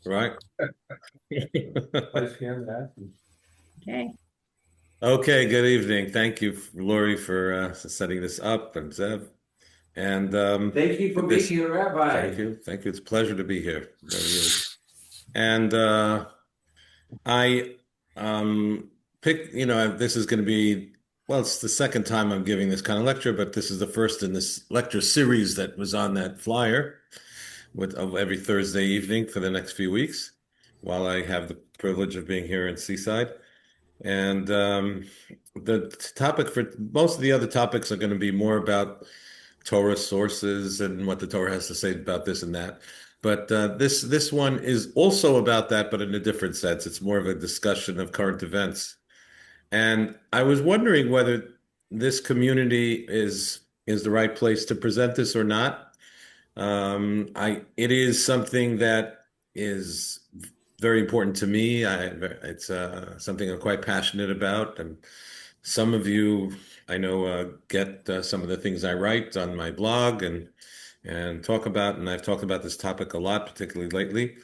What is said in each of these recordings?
right? Okay. Okay, good evening. Thank you, Lori, for setting this up, and Zev. And Thank you for being this, here, Rabbi. thank you. Thank you. It's a pleasure to be here. It really is. And I picked, this is going to be, well, it's the second time I'm giving this kind of lecture, but this is the first in this lecture series that was on that flyer of every Thursday evening for the next few weeks, while I have the privilege of being here in Seaside. And the topic for most of the other topics are going to be more about Torah sources and what the Torah has to say about this and that. But this one is also about that, but in a different sense. It's more of a discussion of current events. And I was wondering whether this community is the right place to present this or not. It is something that is very important to me. It's something I'm quite passionate about, and some of you I know get some of the things I write on my blog and talk about, and I've talked about this topic a lot, particularly lately.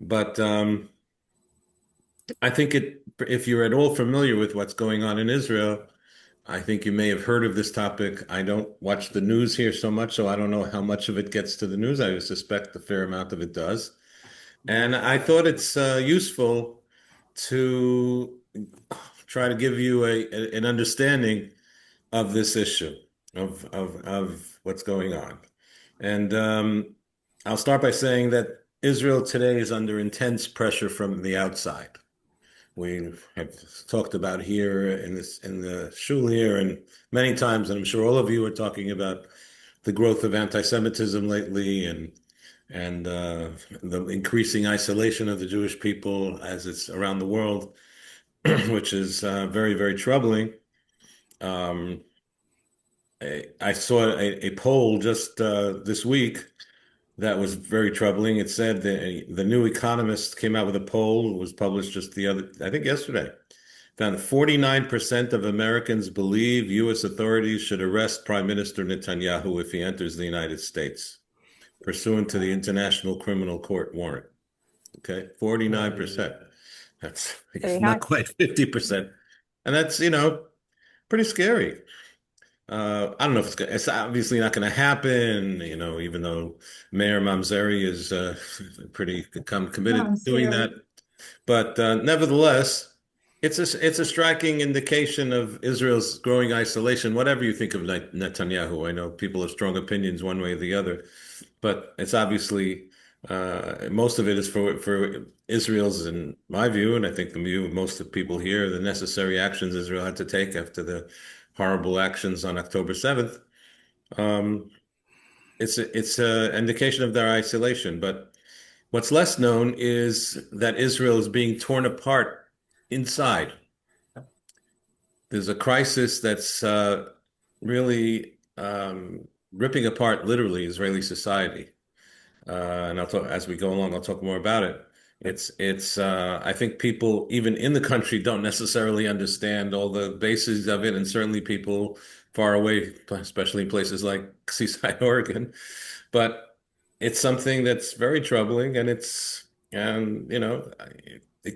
But I think if you're at all familiar with what's going on in Israel, I think you may have heard of this topic. I don't watch the news here so much, so I don't know how much of it gets to the news. I suspect a fair amount of it does. And I thought it's useful to try to give you an understanding of this issue of what's going on. And I'll start by saying that Israel today is under intense pressure from the outside. We have talked about here in the shul here and many times, and I'm sure all of you are talking about the growth of anti-Semitism lately and the increasing isolation of the Jewish people as it's around the world, which is very, very troubling. Um, I saw a poll just this week that was very troubling. It said the New Economist came out with a poll, it was published just I think yesterday, found 49% of Americans believe U.S. authorities should arrest Prime Minister Netanyahu if he enters the United States, pursuant to the International Criminal Court warrant. Okay, 49%. That's, I guess, Very high. not quite 50%. And that's, pretty scary. I don't know if it's obviously not going to happen, even though Mayor Mamzeri is pretty No, committed I'm to doing that. scary. But nevertheless, it's a striking indication of Israel's growing isolation. Whatever you think of Netanyahu, I know people have strong opinions one way or the other, but it's obviously most of it is for Israel's, in my view, and I think the view of most of the people here, the necessary actions Israel had to take after the horrible actions on October 7th. Um, it's a indication of their isolation, but what's less known is that Israel is being torn apart inside. There's a crisis that's really ripping apart literally Israeli society. And I'll talk as we go along, I'll talk more about it. I think people even in the country don't necessarily understand all the bases of it, and certainly people far away, especially in places like Seaside, Oregon. But it's something that's very troubling, and it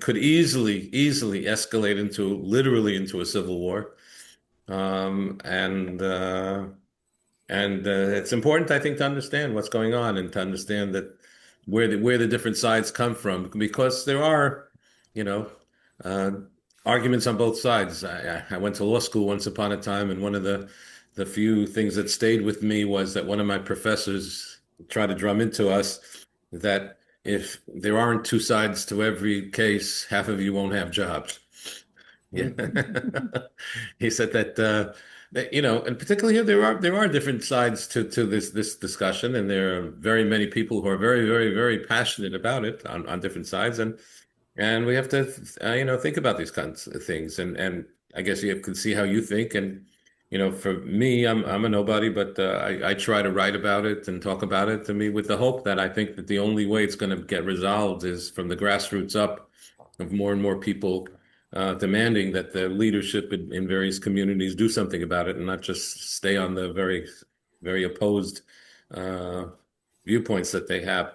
could easily escalate into literally into a civil war. Um, and uh, and it's important, I think, to understand what's going on and to understand that where the different sides come from, because there are, you know, uh, arguments on both sides. I went to law school once upon a time, and one of the few things that stayed with me was that one of my professors tried to drum into us that if there aren't two sides to every case, half of you won't have jobs. Yeah. He said that and particularly here there are different sides to this discussion, and there are very many people who are very, very, very passionate about it on different sides, and we have to think about these kinds of things, and I guess you can see how you think, and for me, I'm a nobody, but I try to write about it and talk about it to me with the hope that I think that the only way it's going to get resolved is from the grassroots up, of more and more people demanding that the leadership in various communities do something about it and not just stay on the very, very opposed uh, viewpoints that they have.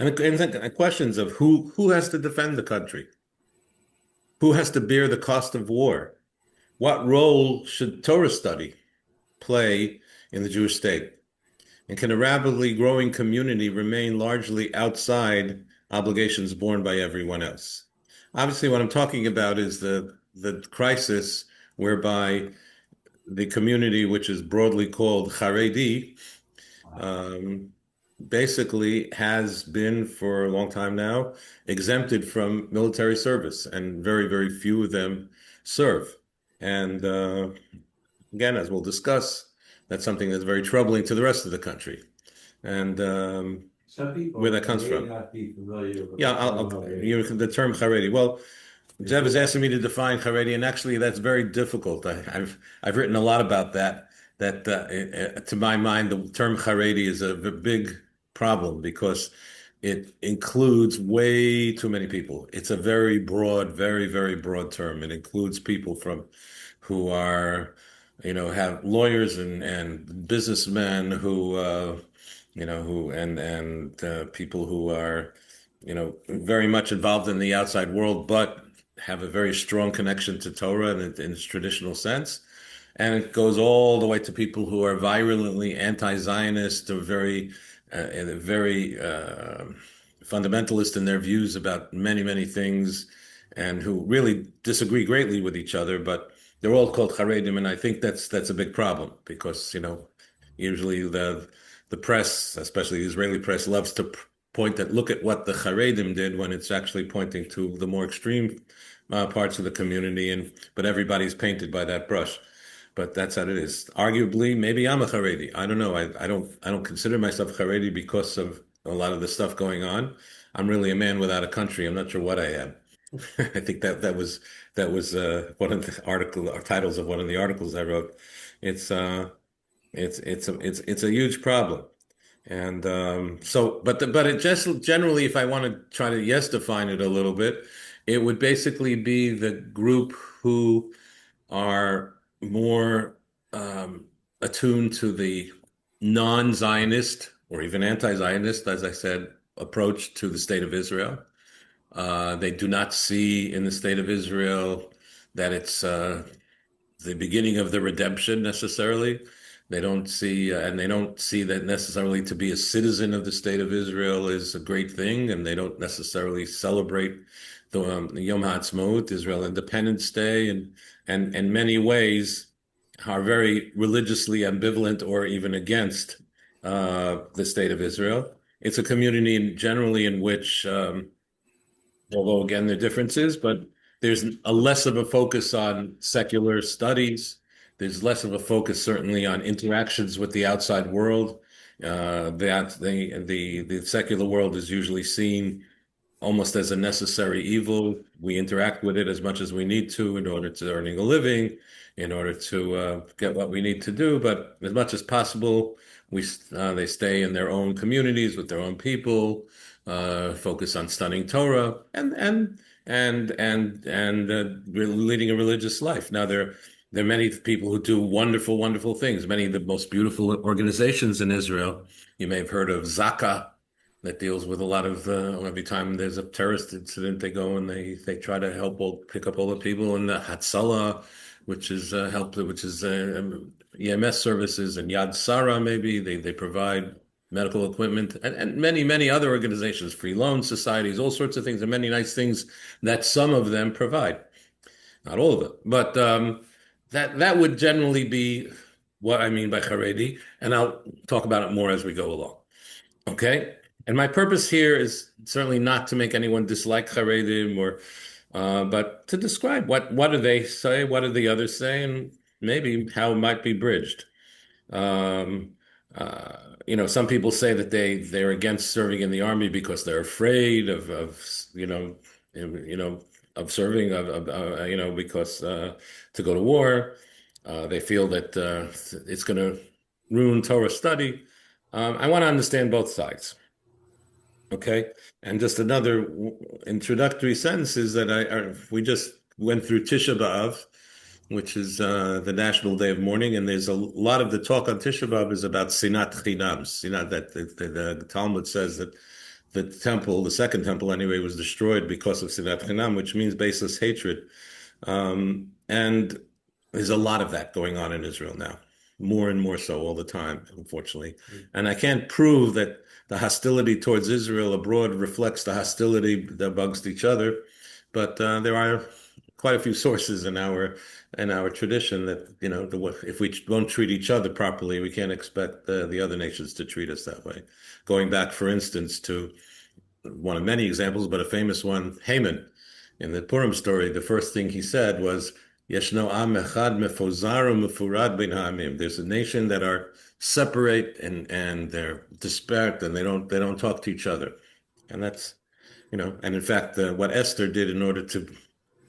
and questions of who has to defend the country, who has to bear the cost of war, what role should Torah study play in the Jewish state, and can a rapidly growing community remain largely outside obligations borne by everyone else? Obviously, what I'm talking about is the crisis whereby the community, which is broadly called Charedi, um, basically has been for a long time now exempted from military service, and very, very few of them serve. And again, as we'll discuss, that's something that's very troubling to the rest of the country. And Some people where that comes may from. not be familiar with Yeah, the term Haredi. Well, Zev is asking me to define Haredi, and actually, that's very difficult. I've written a lot about that. That to my mind, the term Haredi is a big problem because it includes way too many people. It's a very broad, very, very broad term. It includes people from who are, have lawyers and businessmen who, who and people who are, very much involved in the outside world, but have a very strong connection to Torah in its traditional sense. And it goes all the way to people who are virulently anti-Zionist or very fundamentalist in their views about many, many things, and who really disagree greatly with each other. But they're all called Charedim, and I think that's a big problem because usually the press, especially the Israeli press, loves to point at look at what the Charedim did when it's actually pointing to the more extreme parts of the community, and but everybody's painted by that brush. But that's how it is. Arguably, maybe I'm a Haredi. I don't know. I don't consider myself Haredi because of a lot of the stuff going on. I'm really a man without a country. I'm not sure what I am. I think that was one of the article or titles of one of the articles I wrote. It's it's a huge problem. And but it just generally, if I want to try to define it a little bit, it would basically be the group who are more attuned to the non-Zionist or even anti-Zionist, as I said, approach to the state of Israel. They do not see in the state of Israel that it's the beginning of the redemption necessarily. And they don't see that necessarily to be a citizen of the state of Israel is a great thing, and they don't necessarily celebrate the Yom HaAtzmaut, Israel Independence Day, and in many ways are very religiously ambivalent or even against the state of Israel. It's a community generally in which although again there are differences, but there's a less of a focus on secular studies. There's less of a focus certainly on interactions with the outside world. The secular world is usually seen almost as a necessary evil. We interact with it as much as we need to in order to earning a living, in order to get what we need to do. But as much as possible, they stay in their own communities with their own people, focus on studying Torah and leading a religious life. Now there are many people who do wonderful, wonderful things. Many of the most beautiful organizations in Israel. You may have heard of Zaka, that deals with a lot of every time there's a terrorist incident, they go and they try to pick up all the people, and the Hatzalah, which is EMS services, and Yad Sarah maybe they provide medical equipment, and many other organizations, free loan societies, all sorts of things, and many nice things that some of them provide, not all of it, but that would generally be what I mean by Haredi, and I'll talk about it more as we go along. Okay. And my purpose here is certainly not to make anyone dislike Charedim but to describe what do they say, what do the others say, and maybe how it might be bridged. Um, some people say that they're against serving in the army because they're afraid of of serving because to go to war. They feel that it's going to ruin Torah study. I want to understand both sides. Okay. And just another introductory sentence is that we just went through Tisha B'Av, which is the National Day of Mourning, and there's a lot of the talk on Tisha B'Av is about sinat chinam, sinat that the Talmud says that the temple, the second temple anyway, was destroyed because of Sinat Chinam, which means baseless hatred. And there's a lot of that going on in Israel now, more and more so all the time, unfortunately. And I can't prove that the hostility towards Israel abroad reflects the hostility amongst each other, but there are quite a few sources in our tradition that, if we don't treat each other properly, we can't expect the other nations to treat us that way. Going back, for instance, to one of many examples, but a famous one, Haman. In the Purim story, the first thing he said was, Yeshno am echad mefozaru mefurad bin ha'amim. There's a nation that are separate and they're disparate and they don't talk to each other. And that's, and in fact, what Esther did in order to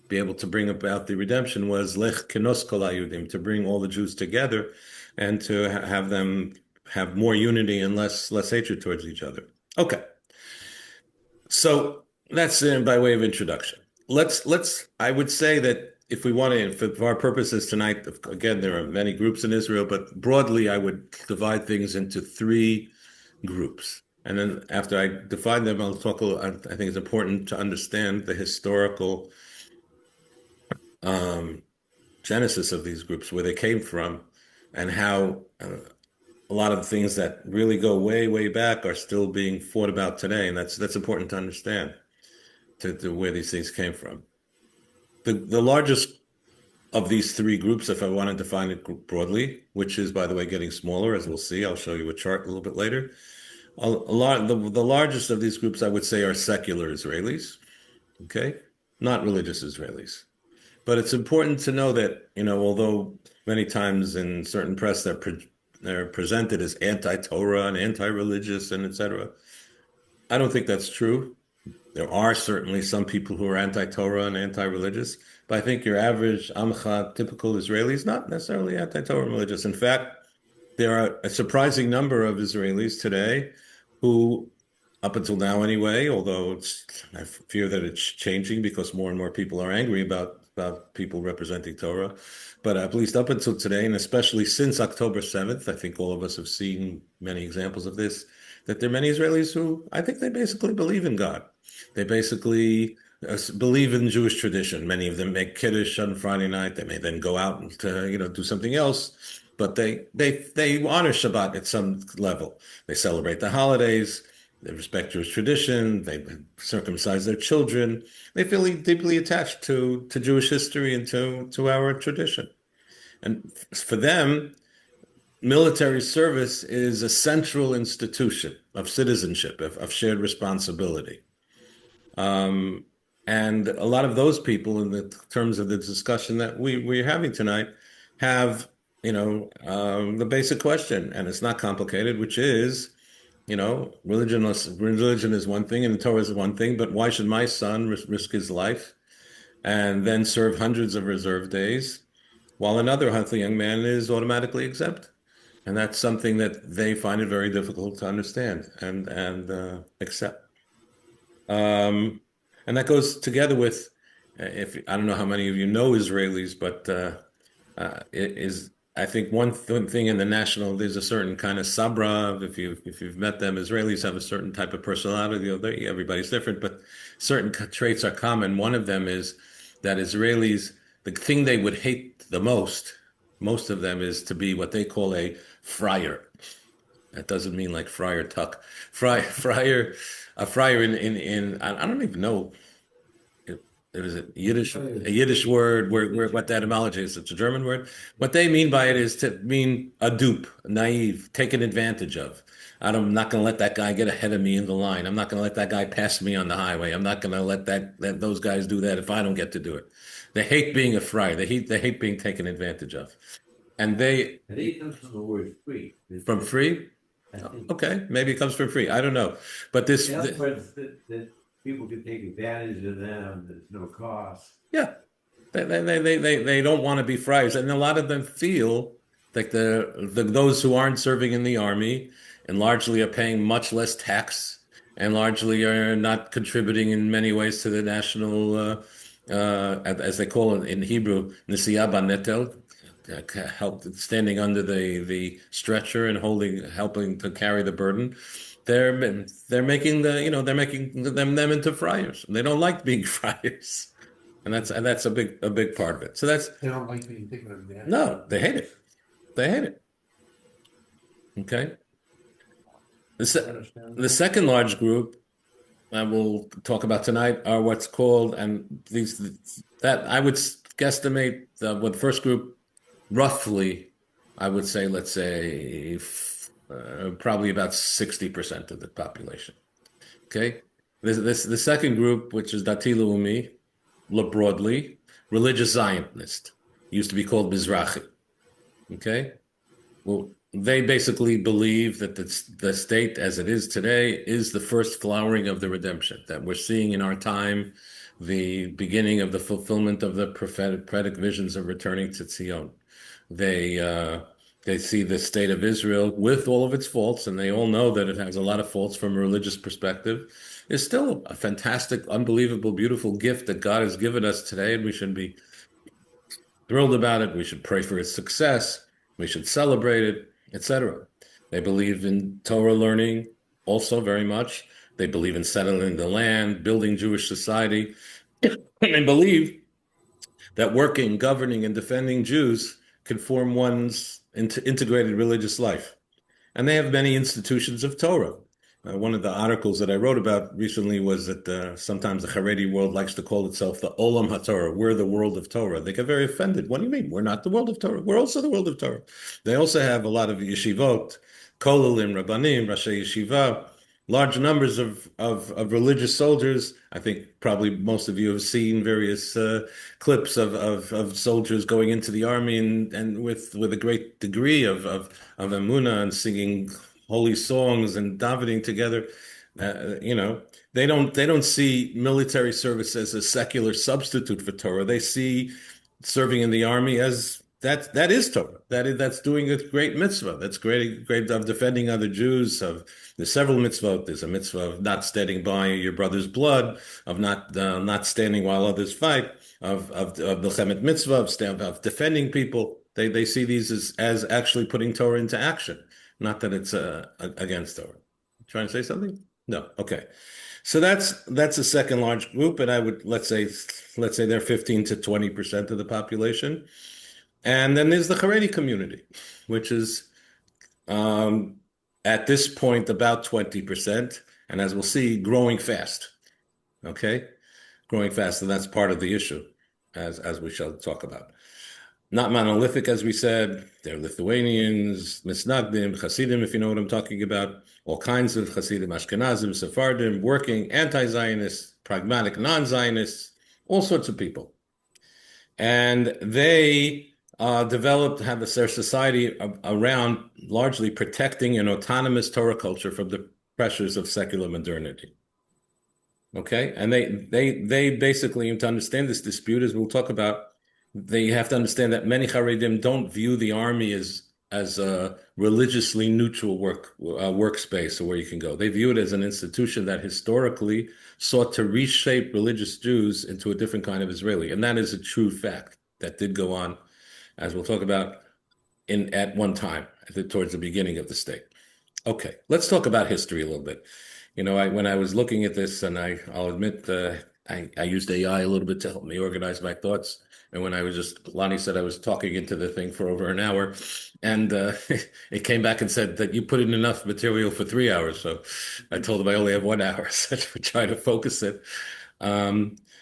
be able to bring about the redemption was lech kenos kol hayudim, to bring all the Jews together and to have them have more unity and less hatred towards each other. Okay. So that's by way of introduction. I would say that if we want to, for our purposes tonight, again, there are many groups in Israel, but broadly, I would divide things into three groups. And then after I define them, I'll talk a little, I think it's important to understand the historical genesis of these groups, where they came from, and how a lot of the things that really go way, way back are still being fought about today. And that's important to understand to where these things came from. The largest of these three groups, if I want to define it broadly, which is, by the way, getting smaller, as we'll see, I'll show you a chart a little bit later. The largest of these groups, I would say, are secular Israelis, okay? Not religious Israelis. But it's important to know that, although many times in certain press they're presented as anti-Torah and anti-religious and etc., I don't think that's true. There are certainly some people who are anti-Torah and anti-religious, but I think your average Amcha, typical Israeli, is not necessarily anti-Torah and religious. In fact, there are a surprising number of Israelis today who, up until now anyway, although I fear that it's changing because more and more people are angry about people representing Torah, but at least up until today, and especially since October 7th, I think all of us have seen many examples of this, that there are many Israelis who, I think they basically believe in God. They basically believe in Jewish tradition. Many of them make Kiddush on Friday night. They may then go out and do something else, but they honor Shabbat at some level. They celebrate the holidays. They respect Jewish tradition. They circumcise their children. They feel deeply attached to Jewish history and to our tradition. And for them, military service is a central institution of citizenship, of shared responsibility. And a lot of those people, in the terms of the discussion that we're having tonight, have, the basic question, and it's not complicated, which is, religion is one thing and the Torah is one thing, but why should my son risk his life and then serve hundreds of reserve days while another healthy young man is automatically exempt? And that's something that they find it very difficult to understand and accept. And that goes together with, I don't know how many of you know Israelis, but it is, I think, one thing in the national, there's a certain kind of sabra. If you've met them, Israelis have a certain type of personality. Everybody's different, but certain traits are common. One of them is that Israelis, the thing they would hate the most of them, is to be what they call a friar. That doesn't mean like Friar Tuck. Friar, a friar in I don't even know. There is a Yiddish word where what that etymology is. It's a German word. What they mean by it is to mean a dupe, naive, taken advantage of. I'm not going to let that guy get ahead of me in the line. I'm not going to let that guy pass me on the highway. I'm not going to let those guys do that if I don't get to do it. They hate being a friar. They hate being taken advantage of. And I think it comes from the word free. From free? Okay, maybe it comes from free. I don't know. But this... In other words, that people can take advantage of them, there's no cost. Yeah. They don't want to be friars. And a lot of them feel like those who aren't serving in the army and largely are paying much less tax and largely are not contributing in many ways to the national, as they call it in Hebrew, nesiyah banetel, standing under the stretcher and helping to carry the burden. they're making they're making them into friars. They don't like being friars, and that's a big part of it. So that's They don't like being taken advantage. no, they hate it. They hate it. Okay. The I se understand the that. second large group I will talk about tonight are what's called, and these that I would guesstimate with the first group roughly, I would say, let's say probably about 60% of the population. Okay, the second group, which is Dati Leumi, broadly religious Zionist, used to be called Mizrahi. Okay, well, they basically believe that the state as it is today is the first flowering of the redemption, that we're seeing in our time the beginning of the fulfillment of the prophetic visions of returning to Zion. They uh, they see the state of Israel with all of its faults, and they all know that it has a lot of faults from a religious perspective. Is still a fantastic, unbelievable, beautiful gift that God has given us today, and we should be thrilled about it. We should pray for its success. We should celebrate it, etc. They believe in Torah learning also very much. They believe in settling the land, building Jewish society. They believe that working, governing, and defending Jews can form one's integrated religious life. And they have many institutions of Torah. One of the articles that I wrote about recently was that sometimes the Charedi world likes to call itself the Olam HaTorah. We're the world of Torah. They get very offended. What do you mean? We're not the world of Torah. We're also the world of Torah. They also have a lot of yeshivot, kolalim, rabbanim, rashi yeshiva, large numbers of religious soldiers. I think probably most of you have seen various clips of soldiers going into the army and with a great degree of emunah and singing holy songs and davening together. They don't see military service as a secular substitute for Torah. They see serving in the army as that is Torah. That's doing a great mitzvah. That's great of defending other Jews. There's several mitzvot. There's a mitzvah of not standing by your brother's blood, of not standing while others fight, of the chemet mitzvah of defending people. They see these as actually putting Torah into action, not that it's against Torah. Trying to say something? No. Okay. So that's a second large group, and I would let's say they're 15 to 20% of the population. And then there's the Haredi community, which is at this point about 20%, and as we'll see, growing fast. Okay, growing fast, and that's part of the issue, as we shall talk about. Not monolithic, as we said. They're Lithuanians, Misnagdim, Hasidim, if you know what I'm talking about. All kinds of Hasidim, Ashkenazim, Sephardim, working, anti-Zionists, pragmatic non-Zionists, all sorts of people. And they have their society around largely protecting an autonomous Torah culture from the pressures of secular modernity. Okay, and they basically, to understand this dispute, as we'll talk about, they have to understand that many Charedim don't view the army as a religiously neutral workspace or where you can go. They view it as an institution that historically sought to reshape religious Jews into a different kind of Israeli, and that is a true fact that did go on, as we'll talk about, at one time towards the beginning of the state. Okay, let's talk about history a little bit. When I was looking at this, and I'll admit, I used AI a little bit to help me organize my thoughts. And when Lonnie said I was talking into the thing for over an hour, and it came back and said that you put in enough material for 3 hours. So I told him I only have 1 hour, so we're trying to focus it.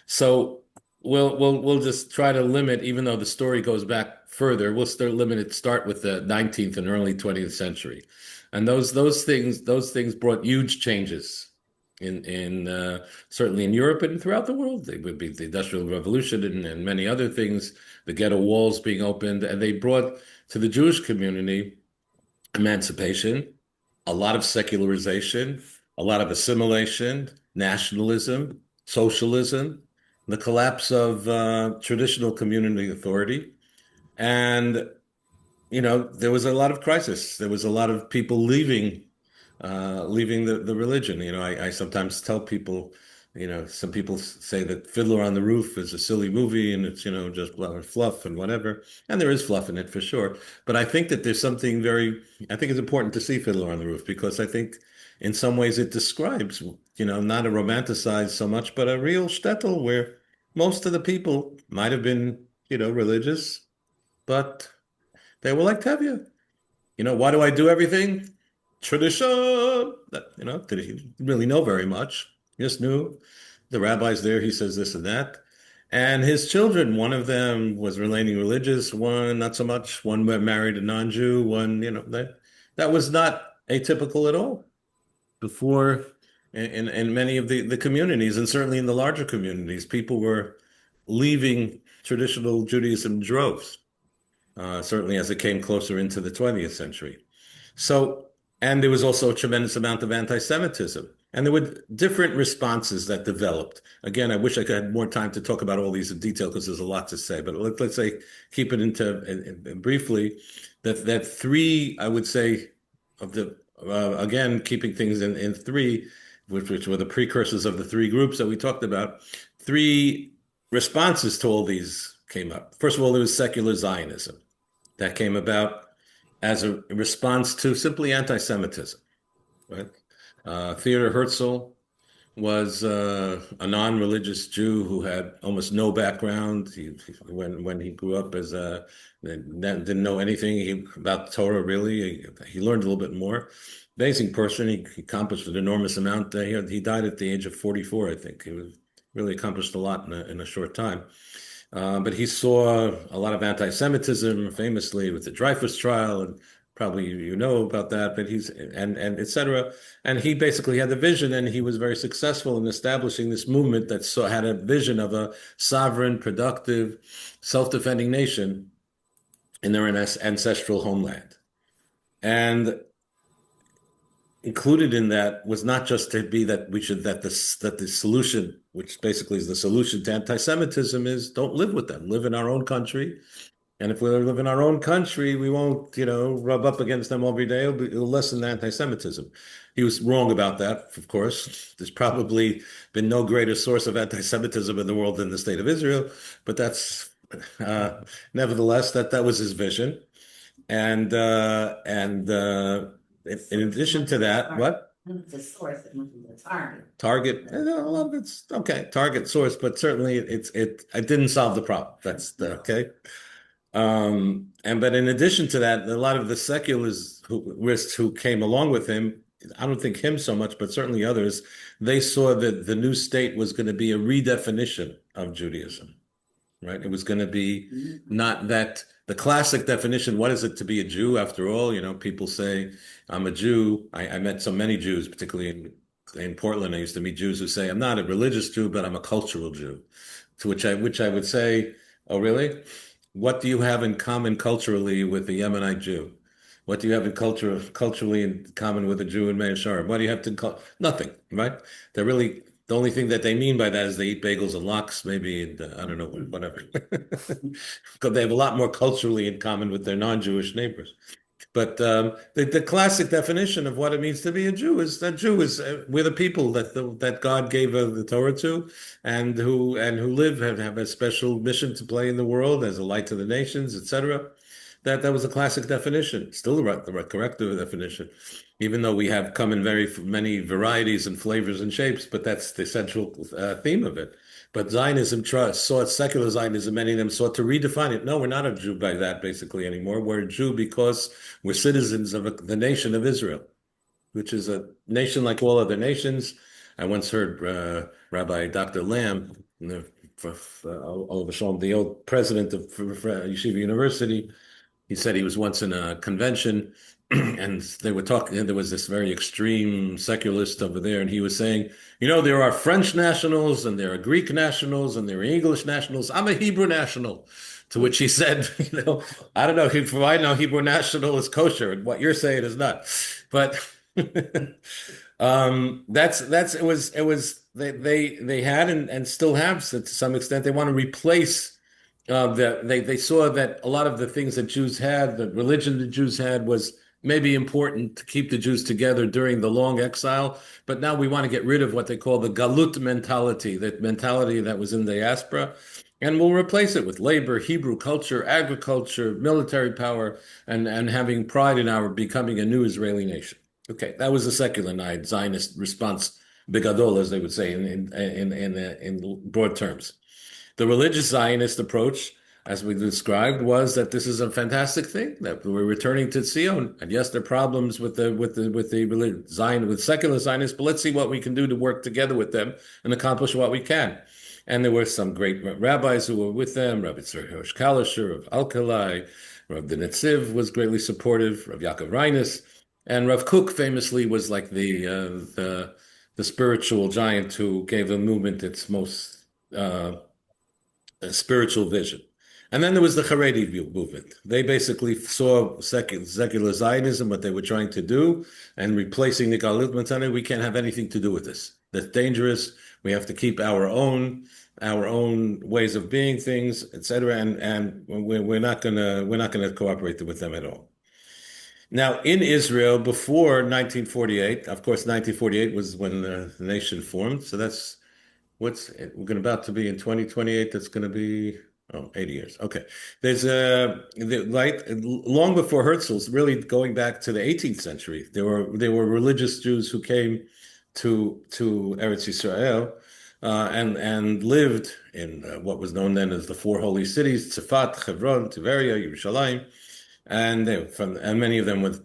So we'll just try to limit, even though the story goes back further. We'll start with the 19th and early 20th century. And those things brought huge changes in certainly in Europe and throughout the world. They would be the Industrial Revolution and many other things, the ghetto walls being opened, and they brought to the Jewish community emancipation, a lot of secularization, a lot of assimilation, nationalism, socialism, the collapse of traditional community authority, and there was a lot of crisis. There was a lot of people leaving the religion. I sometimes tell people, some people say that Fiddler on the Roof is a silly movie and it's, just fluff and whatever. And there is fluff in it for sure. But I think that there's something I think it's important to see Fiddler on the Roof because I think in some ways it describes, not a romanticized so much, but a real shtetl where most of the people might have been, religious, but they were like Tevye. Why do I do everything? Tradition. Did he really know very much? He just knew the rabbi's there. He says this and that. And his children, one of them was remaining religious, one not so much. One married a non-Jew. One, that was not atypical at all before in many of the communities, and certainly in the larger communities, people were leaving traditional Judaism in droves, certainly as it came closer into the 20th century. So, and there was also a tremendous amount of anti-Semitism. And there were different responses that developed. Again, I wish I could have more time to talk about all these in detail because there's a lot to say. But let's say, keep it into briefly, that three, I would say, of the, again, keeping things in three, which were the precursors of the three groups that we talked about, three responses to all these came up. First of all, there was secular Zionism that came about as a response to simply anti-Semitism, right? Theodor Herzl was a non-religious Jew who had almost no background. When he grew up as didn't know anything about Torah really. He learned a little bit more. Amazing person. He accomplished an enormous amount. He died at the age of 44, I think. He was really accomplished a lot in a short time. But he saw a lot of anti-Semitism, famously with the Dreyfus trial, and probably you know about that. But and et cetera. And he basically had the vision, and he was very successful in establishing this movement that had a vision of a sovereign, productive, self-defending nation in their ancestral homeland. And included in that was not just to be that the solution, which basically is the solution to anti-Semitism, is don't live with them, live in our own country. And if we live in our own country, we won't, rub up against them every day. It'll lessen the anti-Semitism. He was wrong about that, of course. There's probably been no greater source of anti-Semitism in the world than the state of Israel, but that's nevertheless that was his vision. And in addition to that, what? The source, the target. Target, well, it's okay, target source, but certainly it didn't solve the problem. That's okay. But in addition to that, a lot of the secularists who came along with him, I don't think him so much, but certainly others, they saw that the new state was going to be a redefinition of Judaism, right? It was going to be not that the classic definition, what is it to be a Jew after all? People say, I'm a Jew. I met so many Jews, particularly in Portland. I used to meet Jews who say, I'm not a religious Jew, but I'm a cultural Jew. To which I would say, oh, really? What do you have in common culturally with the Yemenite Jew? What do you have culturally in common with a Jew in Mea Shearim? What do you have to nothing, right? They're really the only thing that they mean by that is they eat bagels and lox, maybe, and I don't know, whatever. Because they have a lot more culturally in common with their non-Jewish neighbors. But the classic definition of what it means to be a Jew is we're the people that God gave the Torah to, and who have a special mission to play in the world as a light to the nations, etc. That was a classic definition, still the correct definition, even though we have come in very many varieties and flavors and shapes. But that's the central theme of it. But Zionism sought, secular Zionism, many of them sought to redefine it. No, we're not a Jew by that basically anymore. We're a Jew because we're citizens of the nation of Israel, which is a nation like all other nations. I once heard Rabbi Dr. Lamb, the old president of Yeshiva University. He said he was once in a convention and they were talking, and there was this very extreme secularist over there, and he was saying, there are French nationals, and there are Greek nationals, and there are English nationals. I'm a Hebrew national. To which he said, I don't know, for I know Hebrew national is kosher, and what you're saying is not. But it was they had and still have to some extent. They want to replace they saw that a lot of the things that Jews had, the religion the Jews had, was maybe important to keep the Jews together during the long exile, but now we want to get rid of what they call the galut mentality, that mentality that was in the diaspora, and we'll replace it with labor, Hebrew culture, agriculture, military power, and having pride in our becoming a new Israeli nation. Okay, that was the secular Zionist response, bigadol, as they would say in broad terms. The religious Zionist approach, as we described, was that this is a fantastic thing that we're returning to Zion. And yes, there are problems with with secular Zionists, but let's see what we can do to work together with them and accomplish what we can. And there were some great rabbis who were with them. Rabbi Tzur Hirsch Kalisher of Alkalai, Rav the Netziv was greatly supportive. Rav Yaakov Reines, and Rav Kook famously was like the spiritual giant who gave the movement its most spiritual vision. And then there was the Charedim movement. They basically saw secular Zionism, what they were trying to do, and replacing the Galut Matane. We can't have anything to do with this. That's dangerous. We have to keep our own ways of being things, etc. And we're not gonna cooperate with them at all. Now, in Israel, before 1948, of course, 1948 was when the nation formed. So that's we're going about to be in 2028. That's going to be 80 years. Okay. There's long before Herzl's, really going back to the 18th century, there were religious Jews who came to Eretz Yisrael and lived in what was known then as the four holy cities: Tzfat, Hebron, Tiberia, Yerushalayim. And many of them were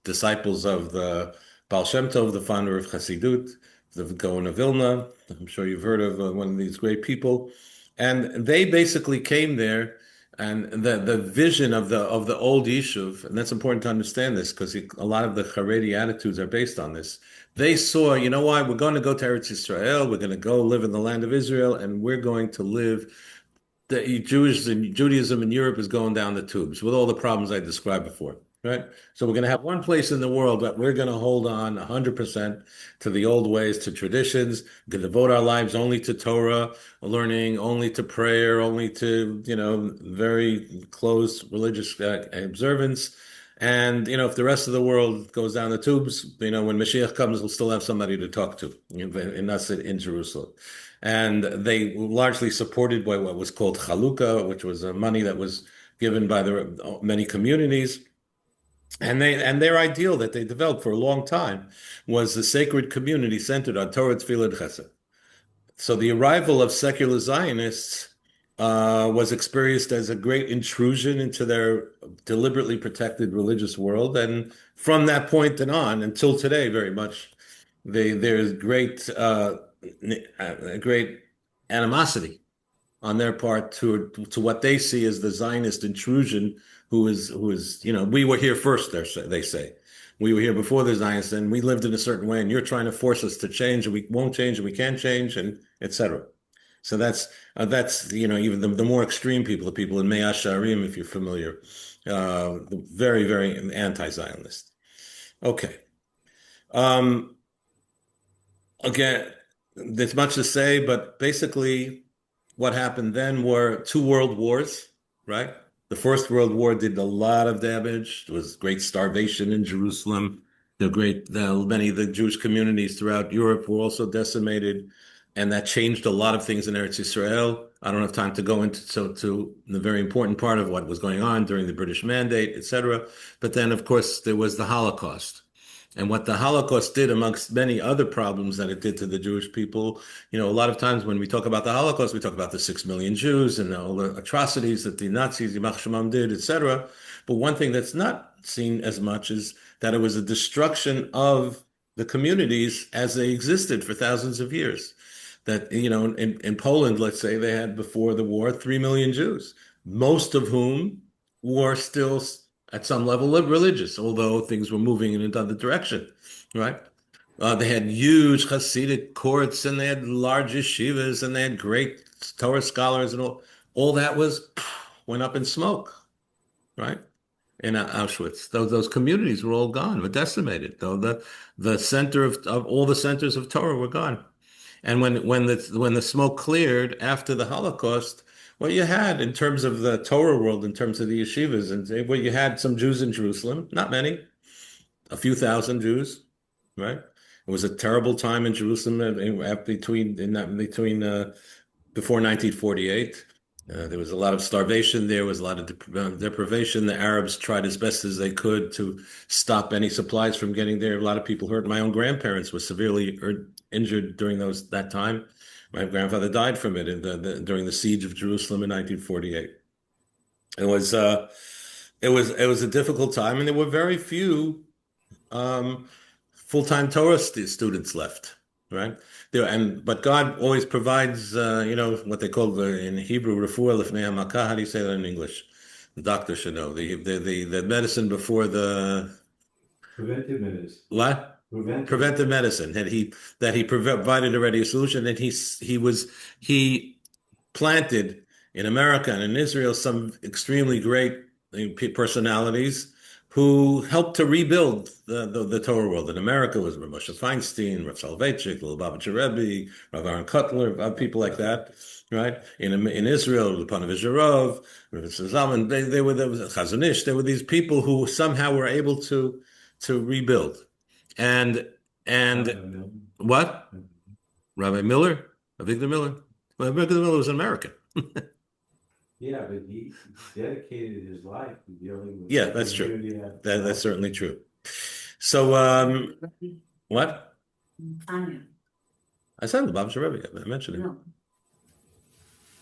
disciples of the Baal Shem Tov, the founder of Chassidut, the Gaon of Vilna. I'm sure you've heard of one of these great people. And they basically came there, and the vision of the old Yishuv, and that's important to understand this because a lot of the Haredi attitudes are based on this. They saw, you know why, we're going to go to Eretz Yisrael, we're going to go live in the land of Israel, and we're going to live Judaism in Europe is going down the tubes with all the problems I described before, right? So we're going to have one place in the world that we're going to hold on 100% to the old ways, to traditions. We're going to devote our lives only to Torah, learning, only to prayer, only to, very close religious observance. And, if the rest of the world goes down the tubes, when Mashiach comes, we'll still have somebody to talk to in us in Jerusalem. And they largely supported by what was called Chalukah, which was money that was given by the many communities. And their ideal that they developed for a long time was the sacred community centered on Torah, Tefillah, and Chesed. So the arrival of secular Zionists was experienced as a great intrusion into their deliberately protected religious world. And from that point and on until today, very much, there's great animosity on their part to what they see as the Zionist intrusion, who is we were here first. They say we were here before the Zionists, and we lived in a certain way, and you're trying to force us to change, and we won't change, and we can't change, and etc. So that's even the more extreme people, the people in Mea Sharim, if you're familiar, very, very anti-Zionist. Okay. Again, there's much to say, but basically what happened then were two world wars, right? The First World War did a lot of damage. There was great starvation in Jerusalem. Many of the Jewish communities throughout Europe were also decimated, and that changed a lot of things in Eretz Yisrael. I don't have time to go into to the very important part of what was going on during the British Mandate, etc. But then, of course, there was the Holocaust. And what the Holocaust did, amongst many other problems that it did to the Jewish people, a lot of times when we talk about the Holocaust, we talk about the 6 million Jews and all the atrocities that the Nazis, Yimach Shemam, did, etc. But one thing that's not seen as much is that it was a destruction of the communities as they existed for thousands of years. That, in Poland, let's say, they had before the war 3 million Jews, most of whom were still at some level of religious, although things were moving in another direction, right? They had huge Hasidic courts, and they had large yeshivas, and they had great Torah scholars, and all that went up in smoke, right? In Auschwitz, those communities were all gone, were decimated. Though the center of all the centers of Torah were gone, and when the smoke cleared after the Holocaust, what you had in terms of the Torah world, in terms of the yeshivas, and well, you had some Jews in Jerusalem, not many, a few thousand Jews, right? It was a terrible time in Jerusalem before 1948. There was a lot of starvation. There was a lot of deprivation. The Arabs tried as best as they could to stop any supplies from getting there. A lot of people hurt. My own grandparents were severely injured during that time. My grandfather died from it during the siege of Jerusalem in 1948. It was it was a difficult time, and there were very few um, full-time Torah students left, right? But God always provides, what they call in Hebrew, refuah lefnei hamakah. How do you say that in English? The doctor should know. The medicine before the Preventive medicine. what? Preventive medicine. That he provided already a solution, and he planted in America and in Israel some extremely great personalities who helped to rebuild the Torah world. In America was Rav Moshe Feinstein, Rav Soloveitchik, Lubavitcher Rebbe, Rav Aaron Kotler, people like that, right? In Israel, the Panav Zharov, Rav Zalman, there was Chazon Ish. There were these people who somehow were able to rebuild, and what? Rabbi Miller, Avigdor Miller. Well, Avigdor Miller was an American. Yeah, but he dedicated his life to dealing with. Yeah, that's true. That's certainly true. So, what? Tanya. I said Lubavitcher Rebbe. I mentioned it. No.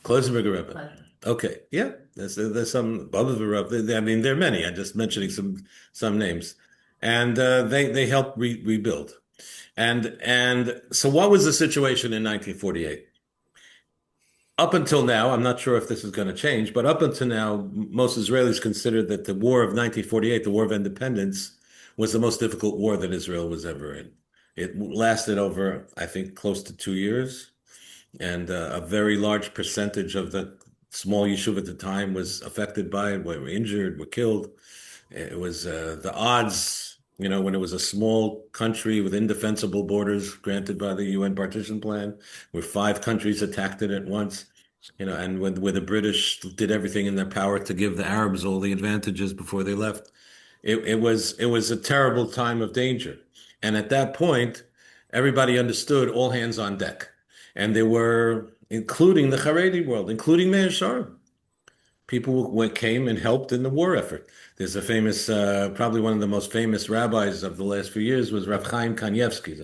Kloisenberger Rebbe. But Okay, yeah. There's some Bavavir Rebbe. I mean, there are many. I'm just mentioning some names, and they helped rebuild. And so, what was the situation in 1948? Up until now, I'm not sure if this is going to change, but up until now, most Israelis considered that the War of 1948, the War of Independence, was the most difficult war that Israel was ever in. It lasted over, I think, close to 2 years, and a very large percentage of the small yeshuv at the time was affected by it, were injured, were killed. It was the odds, when it was a small country with indefensible borders granted by the UN partition plan, where 5 countries attacked it at once, and where the British did everything in their power to give the Arabs all the advantages before they left. It was a terrible time of danger. And at that point, everybody understood all hands on deck. And there were, including the Charedim world, including Meir Sharon. People came and helped in the war effort. There's a famous, probably one of the most famous rabbis of the last few years was Rav Chaim Kanievsky,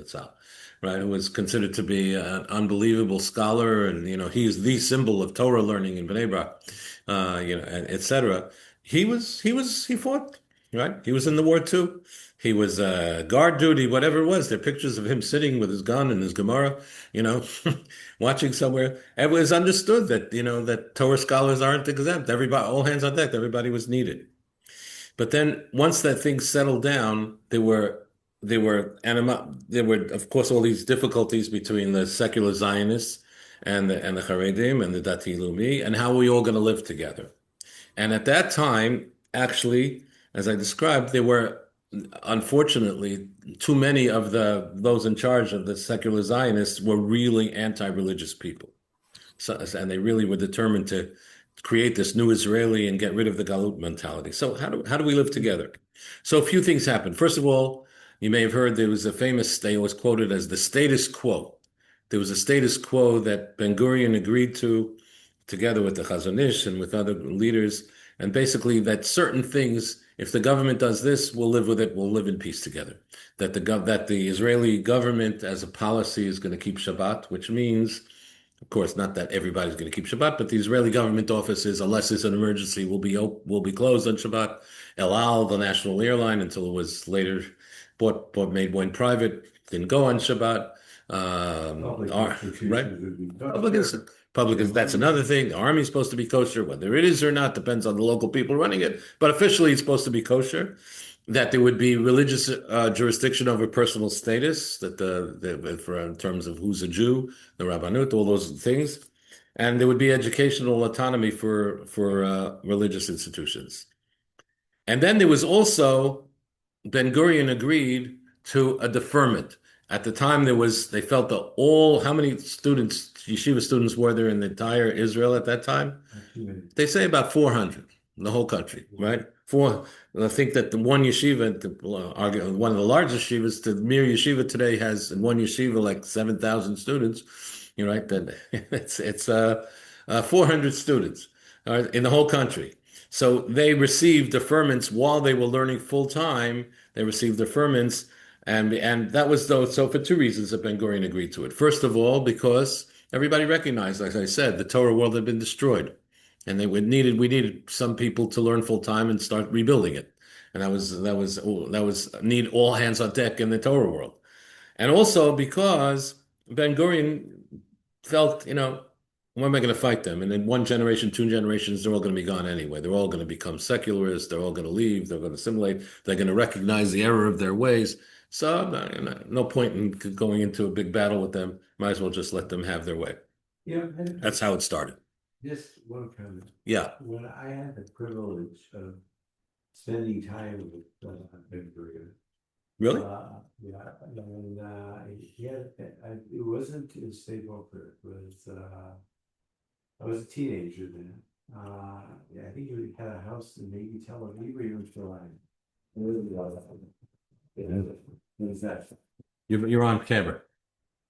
right, who was considered to be an unbelievable scholar, and he's the symbol of Torah learning in Bnei Brak, etc. He fought, right? He was in the war too. He was guard duty, whatever it was. There are pictures of him sitting with his gun and his Gemara, watching somewhere. It was understood that that Torah scholars aren't exempt. Everybody, all hands on deck. Everybody was needed. But then once that thing settled down, there were of course all these difficulties between the secular Zionists and the Charedim and the Dati Lumi, and how are we all going to live together. And at that time, actually, as I described, there were unfortunately too many of those in charge of the secular Zionists were really anti-religious people. And they really were determined to create this new Israeli and get rid of the Galut mentality. So how do we live together? So a few things happened. First of all, you may have heard there was a famous, they was quoted as the status quo. There was a status quo that Ben Gurion agreed to, together with the Chazon Ish and with other leaders, and basically that certain things, if the government does this, we'll live with it, we'll live in peace together. That the Israeli government as a policy is going to keep Shabbat, which means, of course, not that everybody's going to keep Shabbat, but the Israeli government offices, unless it's an emergency, will be closed on Shabbat. El Al, the national airline, until it was later went private, didn't go on Shabbat. Right? Publicans, that's another thing. The army's supposed to be kosher. Whether it is or not depends on the local people running it. But officially, it's supposed to be kosher. That there would be religious jurisdiction over personal status, in terms of who's a Jew, the Rabbanut, all those things. And there would be educational autonomy for religious institutions. And then there was also, Ben Gurion agreed to a deferment. At the time, they felt that how many students, yeshiva students, were there in the entire Israel at that time? They say about 400 in the whole country, right? I think that the one yeshiva, one of the largest yeshivas, the Mir Yeshiva today has in one yeshiva like 7,000 students, right? Then it's 400 students. in the whole country. So they received deferments while they were learning full time. They received deferments, and that was though so for two reasons that Ben Gurion agreed to it. First of all, because everybody recognized, as I said, the Torah world had been destroyed, and we needed some people to learn full time and start rebuilding it, and that was need all hands on deck in the Torah world, and also because Ben Gurion felt, why am I going to fight them? And in one generation, two generations, they're all going to be gone anyway. They're all going to become secularists. They're all going to leave. They're going to assimilate. They're going to recognize the error of their ways. So no point in going into a big battle with them. Might as well just let them have their way. Yeah, That's how it started. just one comment. Yeah. When I had the privilege of spending time with Ben Gurion. Really? Yeah, and it wasn't in State Boker. It was I was a teenager then. Yeah, I think he had a house in maybe Tel Aviv or even Philadelphia. What is that? You're on camera.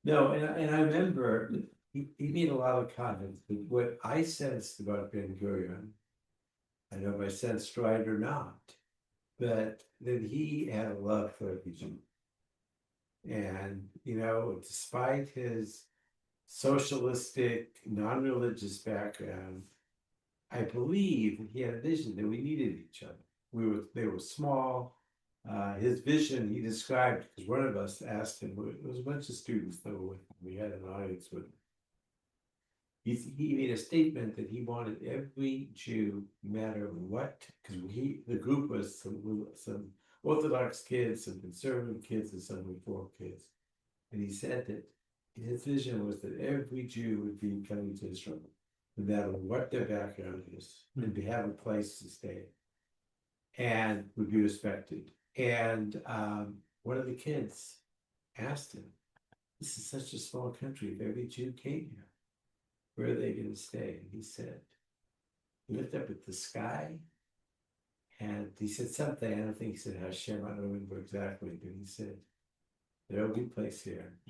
No, and I remember he made a lot of comments, but what I sensed about Ben Gurion, I don't know if I sensed right or not, but that he had a love for refugee. And, despite his socialistic, non-religious background, I believe he had a vision that we needed each other. They were small. His vision he described, because one of us asked him, it was a bunch of students that were with him. We had an audience with him. He made a statement that he wanted every Jew, no matter what, because the group was some Orthodox kids, some conservative kids, and some Reform kids. And he said that his vision was that every Jew would be coming to Israel, no matter what their background is, and have a place to stay, and would be respected. And one of the kids asked him, "This is such a small country. If every Jew came here, where are they going to stay?" And he said, he looked up at the sky, and he said something. I don't think he said Hashem. I don't remember exactly, but he said, "There will be a place here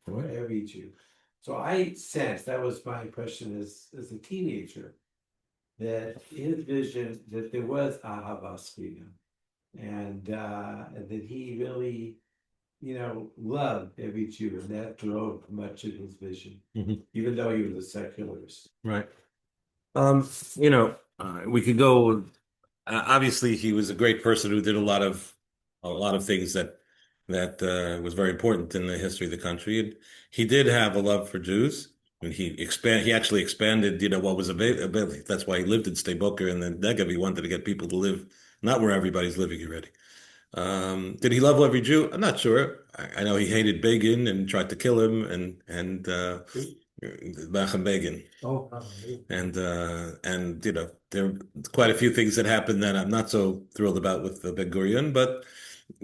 for every Jew." So I sensed, that was my impression as a teenager, that his vision, that there was Ahavas freedom, and that he really, loved every Jew, and that drove much of his vision, even though he was a secularist. Right. We could go. Obviously, he was a great person who did a lot of things that was very important in the history of the country. And he did have a love for Jews, and he actually expanded, what was available. That's why he lived in Sde Boker and then Negev. He wanted to get people to live not where everybody's living already. Did he love every Jew? I'm not sure. I know he hated Begin and tried to kill him, and Menachem Begin. Oh, And there are quite a few things that happened that I'm not so thrilled about with Ben Gurion, but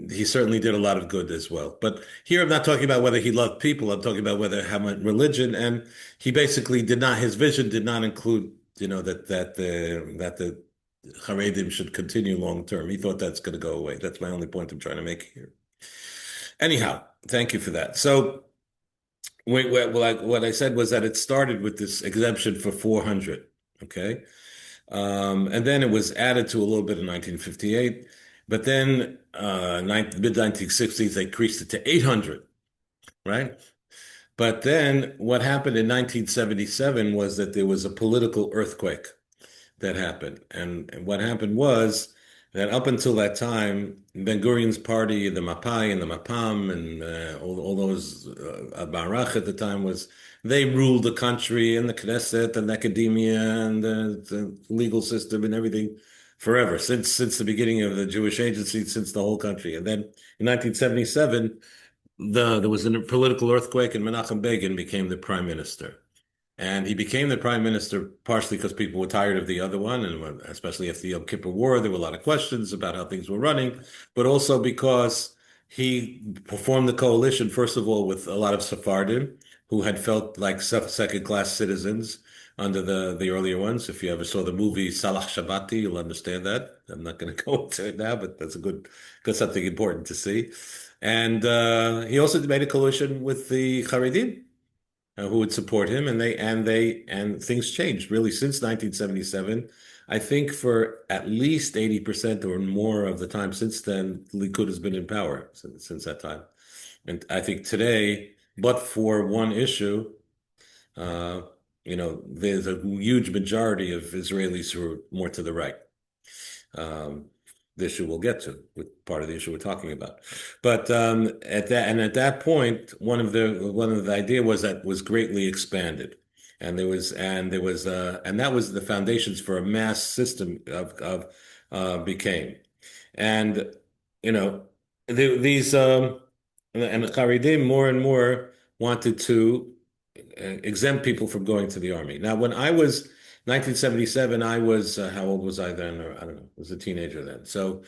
he certainly did a lot of good as well. But here I'm not talking about whether he loved people. I'm talking about whether how much religion, and he basically did not. His vision did not include, that the Charedim should continue long term. He thought that's going to go away. That's my only point I'm trying to make here. Anyhow, thank you for that. So what I said was that it started with this exemption for 400, okay? And then it was added to a little bit in 1958, but then mid-1960s, they increased it to 800, right? But then what happened in 1977 was that there was a political earthquake that happened. And what happened was that up until that time, Ben Gurion's party, the Mapai and the Mapam, and all those Barach at the time they ruled the country and the Knesset and academia and the legal system and everything forever, since the beginning of the Jewish Agency, since the whole country. And then in 1977, there was a political earthquake, and Menachem Begin became the prime minister. And he became the prime minister partially because people were tired of the other one, and especially after the Yom Kippur War, there were a lot of questions about how things were running, but also because he performed the coalition, first of all, with a lot of Sephardim who had felt like second-class citizens under the earlier ones. If you ever saw the movie Salah Shabbati, you'll understand that. I'm not going to go into it now, but that's something important to see. And he also made a coalition with the Charedim. who would support him, and things changed really since 1977. I think for at least 80% or more of the time since then, Likud has been in power since that time. And I think today, but for one issue, uh, there's a huge majority of Israelis who are more to the right. Um, the issue we'll get to, with part of the issue we're talking about. But at that point, one of the idea was that was greatly expanded, and that was the foundations for a mass system of became, and you know these and the Charedim more and more wanted to exempt people from going to the army. Now, when I was 1977, I was how old was I then? Or I don't know. I was a teenager then. So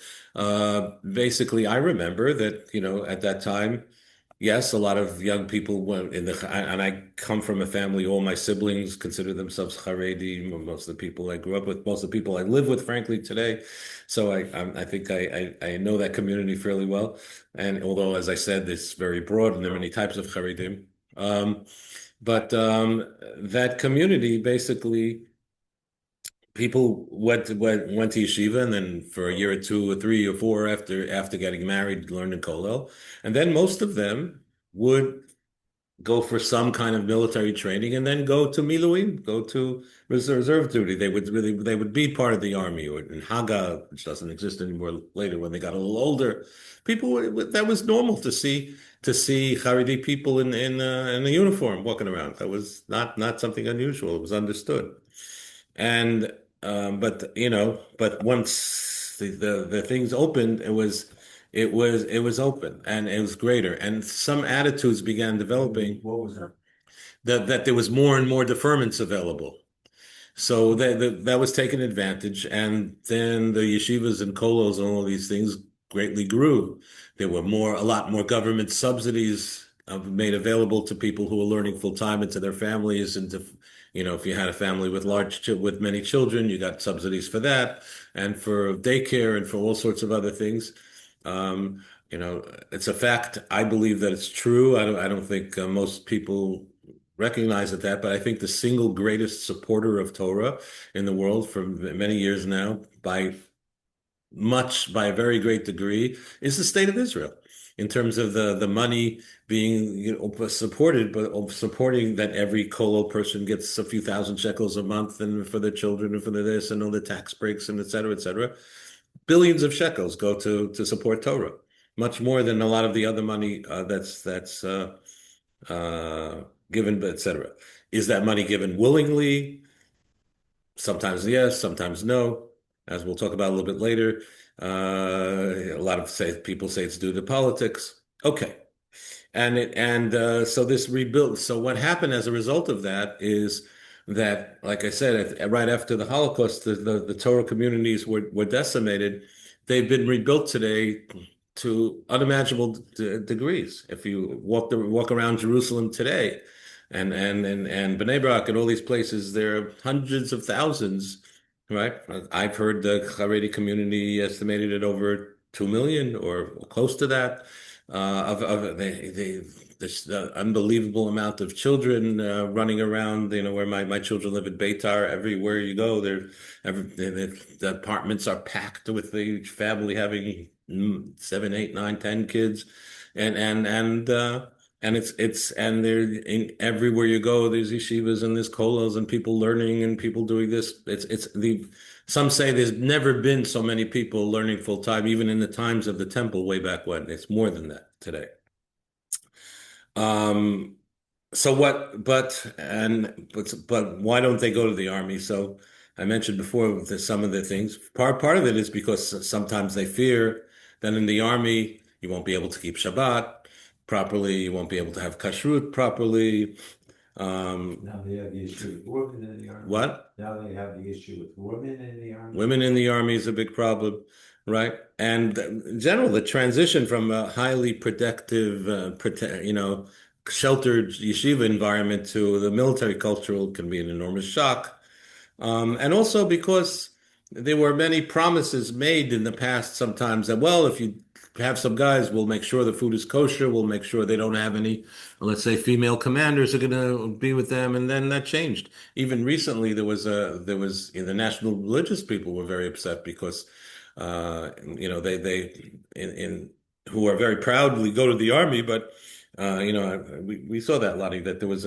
basically, I remember that at that time, yes, a lot of young people went and I come from a family. All my siblings consider themselves Charedim. Most of the people I grew up with, most of the people I live with, frankly, today. So I think I know that community fairly well. And although, as I said, it's very broad and there are many types of Charedim. But that community basically, people went to yeshiva, and then for a year or two or three or four after getting married, learned in kollel, and then most of them would go for some kind of military training, and then go to miluim, go to reserve duty. They would be part of the army, or in Haga, which doesn't exist anymore. Later, when they got a little older, that was normal to see Haredi people in a uniform walking around. That was not something unusual. It was understood. And but once the things opened, it was open, and it was greater, and some attitudes began developing What was that? that there was more and more deferments available. So that was taken advantage, and then the yeshivas and kolos and all these things greatly grew. There were a lot more government subsidies made available to people who were learning full time, and to their families, and to, if you had a family with many children, you got subsidies for that, and for daycare, and for all sorts of other things. It's a fact. I believe that it's true. I don't think most people recognize that, but I think the single greatest supporter of Torah in the world for many years now, by a very great degree, is the state of Israel, in terms of the money being supported, but supporting that every kollel person gets a few thousand shekels a month, and for their children, and for this, and all the tax breaks, and et cetera, et cetera. Billions of shekels go to support Torah, much more than a lot of the other money that's given, et cetera. Is that money given willingly? Sometimes yes, sometimes no, as we'll talk about a little bit later. A lot of people say it's due to politics. Okay. So this rebuild. So what happened as a result of that is that, like I said, right after the Holocaust, the Torah communities were decimated. They've been rebuilt today to unimaginable degrees. If you walk around Jerusalem today, and Bnei Brak and all these places, there are hundreds of thousands, right? I've heard the Haredi community estimated at over 2 million or close to that. This unbelievable amount of children running around. Where my children live in Beitar. Everywhere you go, the apartments are packed with the family having 7, 8, 9, 10 kids, and everywhere you go, there's yeshivas and there's kollels and people learning and people doing this. Some say there's never been so many people learning full time, even in the times of the temple way back when. It's more than that today. Um, so what, but why don't they go to the army? So I mentioned before some of the things. Part of it is because sometimes they fear that in the army you won't be able to keep Shabbat properly, you won't be able to have kashrut properly. Now they have the issue with women in the army. What? Now they have the issue with women in the army. Women in the army is a big problem, right? And in general, the transition from a highly protective, sheltered yeshiva environment to the military cultural can be an enormous shock. And also because there were many promises made in the past sometimes that, well, if you have some guys. We'll make sure the food is kosher. We'll make sure they don't have any, let's say, female commanders are going to be with them. And then that changed. Even recently, the national religious people were very upset because, they who are very proudly go to the army, but we saw that, Lottie, that there was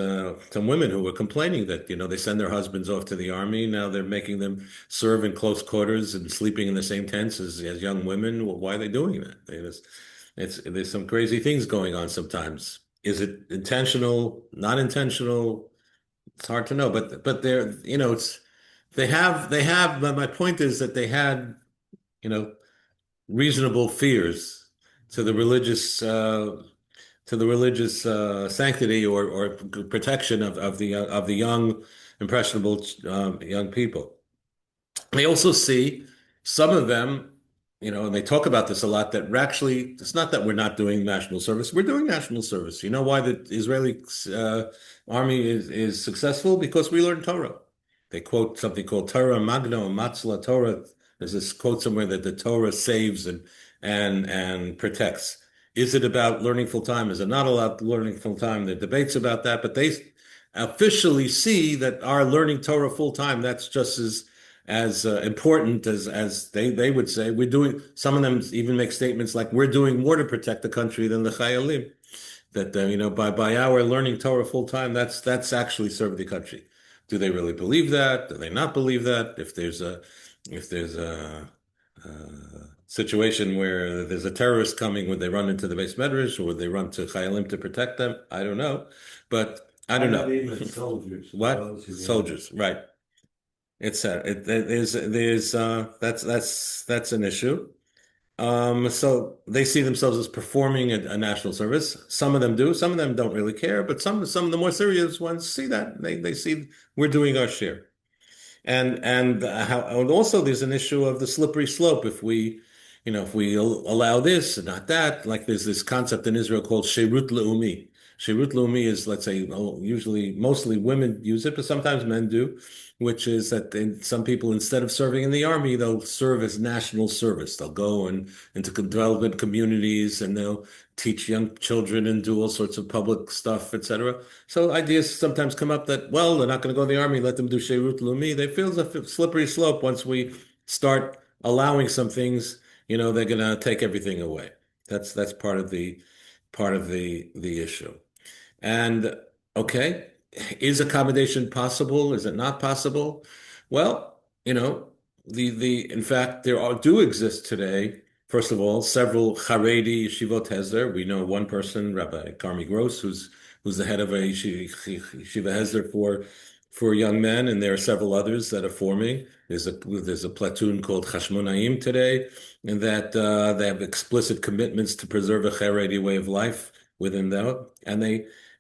some women who were complaining that, they send their husbands off to the army. Now they're making them serve in close quarters and sleeping in the same tents as young women. Well, why are they doing that? There's some crazy things going on sometimes. Is it intentional, not intentional? It's hard to know, but they're, but my point is that they had, you know, reasonable fears to the religious sanctity or protection of the young, impressionable young people. They also see some of them, and they talk about this a lot, that we're actually, it's not that we're not doing national service, we're doing national service. You know why the Israeli army is successful? Because we learn Torah. They quote something called Torah Magna or Matzla Torah. There's this quote somewhere that the Torah saves and protects. Is it about learning full time? Is it not about learning full time? There are debates about that, but they officially see that our learning Torah full time, that's just as important as they would say. We're doing, some of them even make statements like we're doing more to protect the country than the Chayalim. That by our learning Torah full time, that's actually serve the country. Do they really believe that? Do they not believe that? If there's a situation where there's a terrorist coming, would they run into the base medrash or would they run to Chayalim to protect them? I don't know, but I don't know. Even soldiers. What? Soldiers, right. It's that's an issue. So they see themselves as performing a national service. Some of them do, some of them don't really care, but some of the more serious ones see that. They see we're doing our share. And also there's an issue of the slippery slope if we allow this and not that. Like there's this concept in Israel called Shirut Leumi. Shirut Leumi is, let's say, usually mostly women use it, but sometimes men do, which is that some people, instead of serving in the army, they'll serve as national service. They'll go into development communities and they'll teach young children and do all sorts of public stuff, etc. So ideas sometimes come up that, well, they're not going to go to the army, let them do Shirut Leumi. They feel it's a slippery slope once we start allowing some things, they're going to take everything away. That's part of the issue. And okay, is accommodation possible? Is it not possible? Well, in fact, do exist today. First of all, several Charedi yeshivot hesder. We know one person, Rabbi Carmi Gross, who's the head of a yeshiva hesder for young men, and there are several others that are forming. There's a platoon called Chashmonaim today, and that they have explicit commitments to preserve a Charedi way of life within them,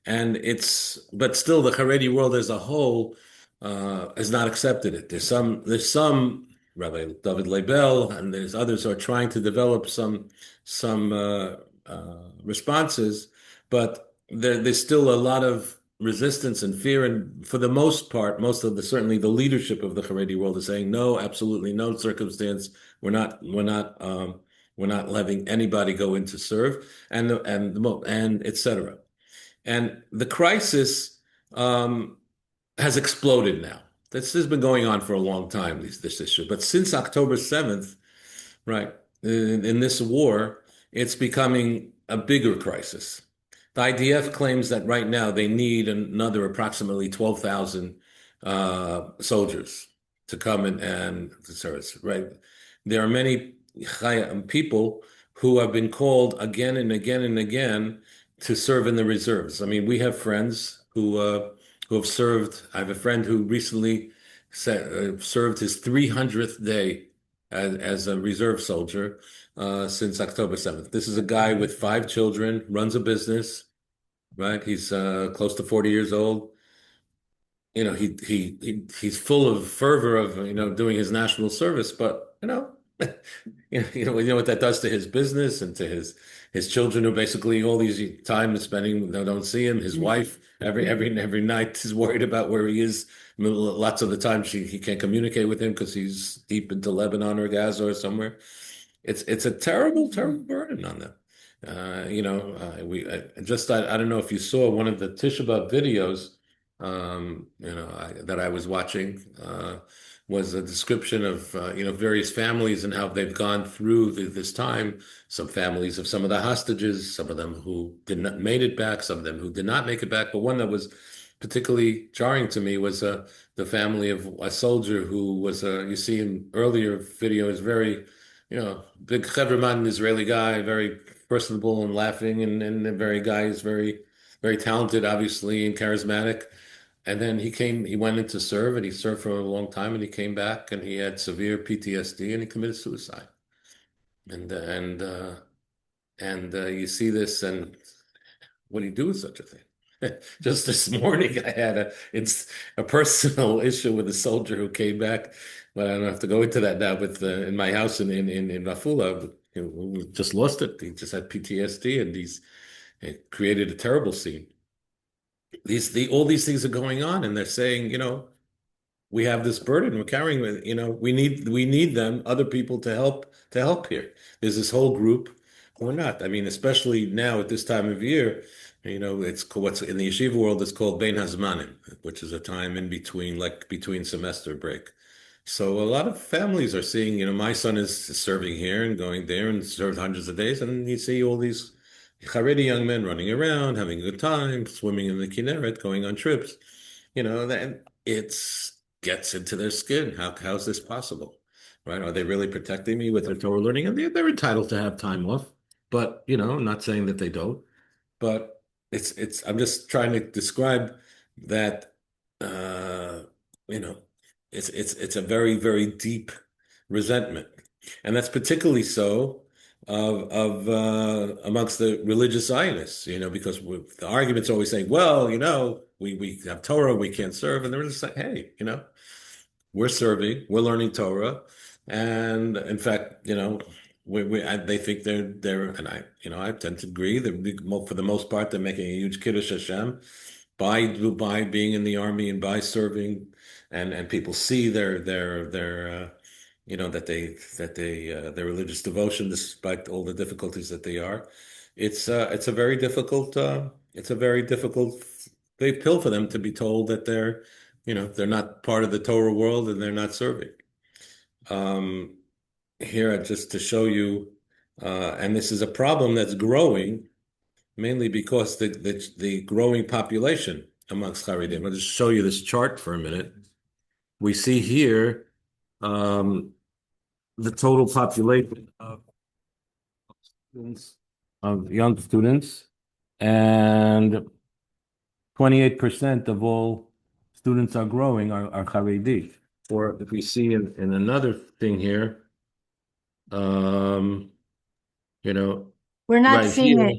but still the Haredi world as a whole has not accepted it. There's some Rabbi David Leibel and there's others who are trying to develop some responses, but there's still a lot of resistance and fear. And for the most part, certainly the leadership of the Haredi world is saying no, absolutely no circumstance. We're not letting anybody go in to serve and etc. And the crisis has exploded now. This has been going on for a long time, this issue. But since October 7th, right, in this war, it's becoming a bigger crisis. The IDF claims that right now they need another approximately 12,000 soldiers to come and to service, right? There are many people who have been called again and again and again to serve in the reserves. I mean, we have friends who have served. I have a friend who recently served his 300th day as a reserve soldier since October 7th. This is a guy with 5 children, runs a business, right? He's close to 40 years old. He's full of fervor of doing his national service, but we know what that does to his business and to his children, who basically all these time is spending, they don't see him. His wife every night is worried about where he is. Lots of the time he can't communicate with him because he's deep into Lebanon or Gaza or somewhere. it's a terrible, terrible burden on them. I don't know if you saw one of the Tisha B'Av videos, that I was watching, was a description of various families and how they've gone through this time. Some families of some of the hostages, some of them who did not made it back, some of them who did not make it back. But one that was particularly jarring to me was the family of a soldier who was, you see in earlier videos, very, big Chevroman Israeli guy, very personable and laughing, and a very guy is very, very talented, obviously, and charismatic. And then he went in to serve, and he served for a long time, and he came back, and he had severe PTSD, and he committed suicide. And and uh, and you see this, and what do you do with such a thing? Just this morning, I had it's a personal issue with a soldier who came back, but I don't have to go into that now. With in my house in Rafula, we just lost it. He just had PTSD, and it created a terrible scene. All these things are going on, and they're saying, we have this burden we're carrying with, we need them, other people to help here. There's this whole group or not. I mean, especially now at this time of year, what's in the yeshiva world is called Bein Hazmanim, which is a time in between, like between semester break. So a lot of families are seeing, my son is serving here and going there and served hundreds of days, and you see all these Charedi young men running around, having a good time, swimming in the Kinneret, going on trips. That it's gets into their skin. How's this possible? Right? Are they really protecting me with their Torah learning? And they're entitled to have time off, but I'm not saying that they don't. But I'm just trying to describe that you know it's a very, very deep resentment, and that's particularly so of amongst the religious Zionists, because the argument's always saying, well, we have Torah, we can't serve, and they're just like, hey, we're serving, we're learning Torah, and in fact, they think they're, and I tend to agree that for the most part they're making a huge kiddush Hashem by being in the army and by serving, and people see their religious devotion despite all the difficulties that they are. It's a very difficult big pill for them to be told that they're not part of the Torah world and they're not serving. Um, Here, just to show you, and this is a problem that's growing mainly because the growing population amongst Charedim. I'll just show you this chart for a minute. We see here the total population of young students, and 28% of all students are growing are Haredi. Or if we see in another thing here, you know, We're not right seeing here. it.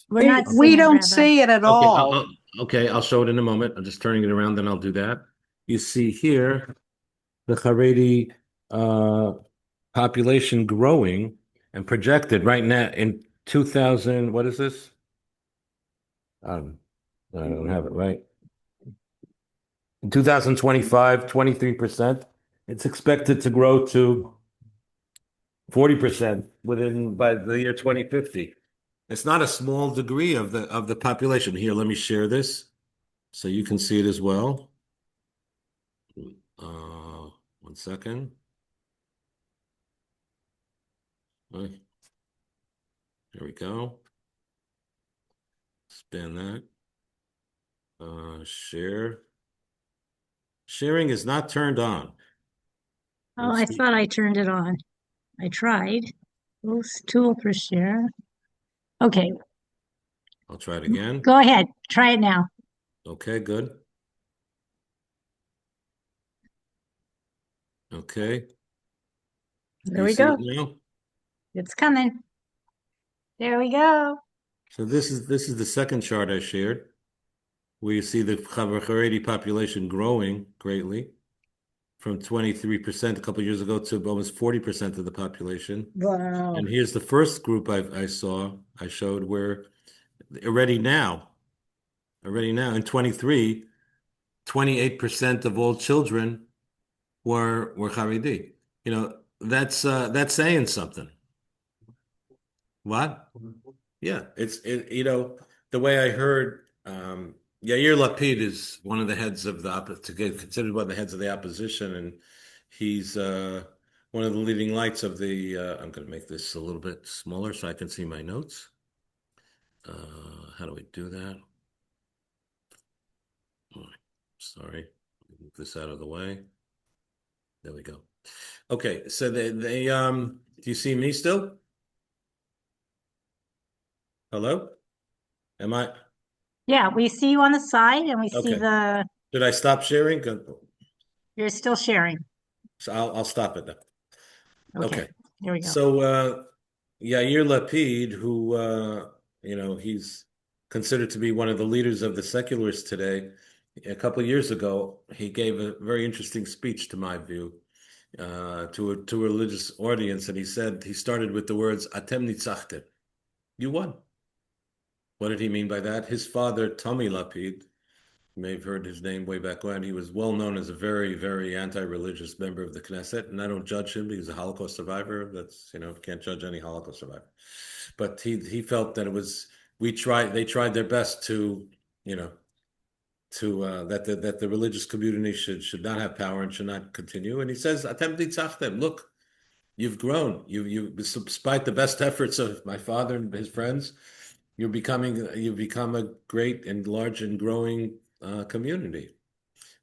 We're not We seeing it, don't Rabbi. see it at Okay, all. okay, I'll show it in a moment. I'm just turning it around, then I'll do that. You see here the Haredi population growing and projected right now in 2000. What is this? I don't have it right. In 2025, 23%. It's expected to grow to 40% by the year 2050. It's not a small degree of the population. Here, let me share this so you can see it as well. One second. Right. Here we go. Spin that. Share. Sharing is not turned on. Oh, I thought I turned it on. I tried. Boost tool for share. Okay, I'll try it again. go ahead. Try it now. Okay, good. Okay. There You we see go. it now? It's coming. There we go. So this is the second chart I shared, where you see the Haredi population growing greatly from 23% a couple of years ago to almost 40% of the population. Wow. And here's the first group I showed where already now in 23, 28% of all children were Haredi. That's saying something. What? Yeah, the way I heard, Yair Lapid is one of the heads of to get considered one of the heads of the opposition, and he's one of the leading lights of the. I'm going to make this a little bit smaller so I can see my notes. How do we do that? Oh, sorry, move this out of the way. There we go. Okay, so do you see me still? Hello? Am I? Yeah, we see you on the side and we see Okay. Did I stop sharing? you're still sharing. So I'll stop it now. Okay, Okay. there we go. So Yair Lapid, who he's considered to be one of the leaders of the secularists today, a couple of years ago, he gave a very interesting speech, to my view, to a religious audience, and he started with the words "Atem nitzachtem," you won. What did he mean by that? His father, Tommy Lapid, you may have heard his name way back when. He was well known as a very, very anti-religious member of the Knesset, and I don't judge him. He was a Holocaust survivor. Can't judge any Holocaust survivor. But he felt that they tried their best to, that the religious community should not have power and should not continue. And he says, "Atem nitzachtem." Look, you've grown. Despite the best efforts of my father and his friends, you've become a great and large and growing community.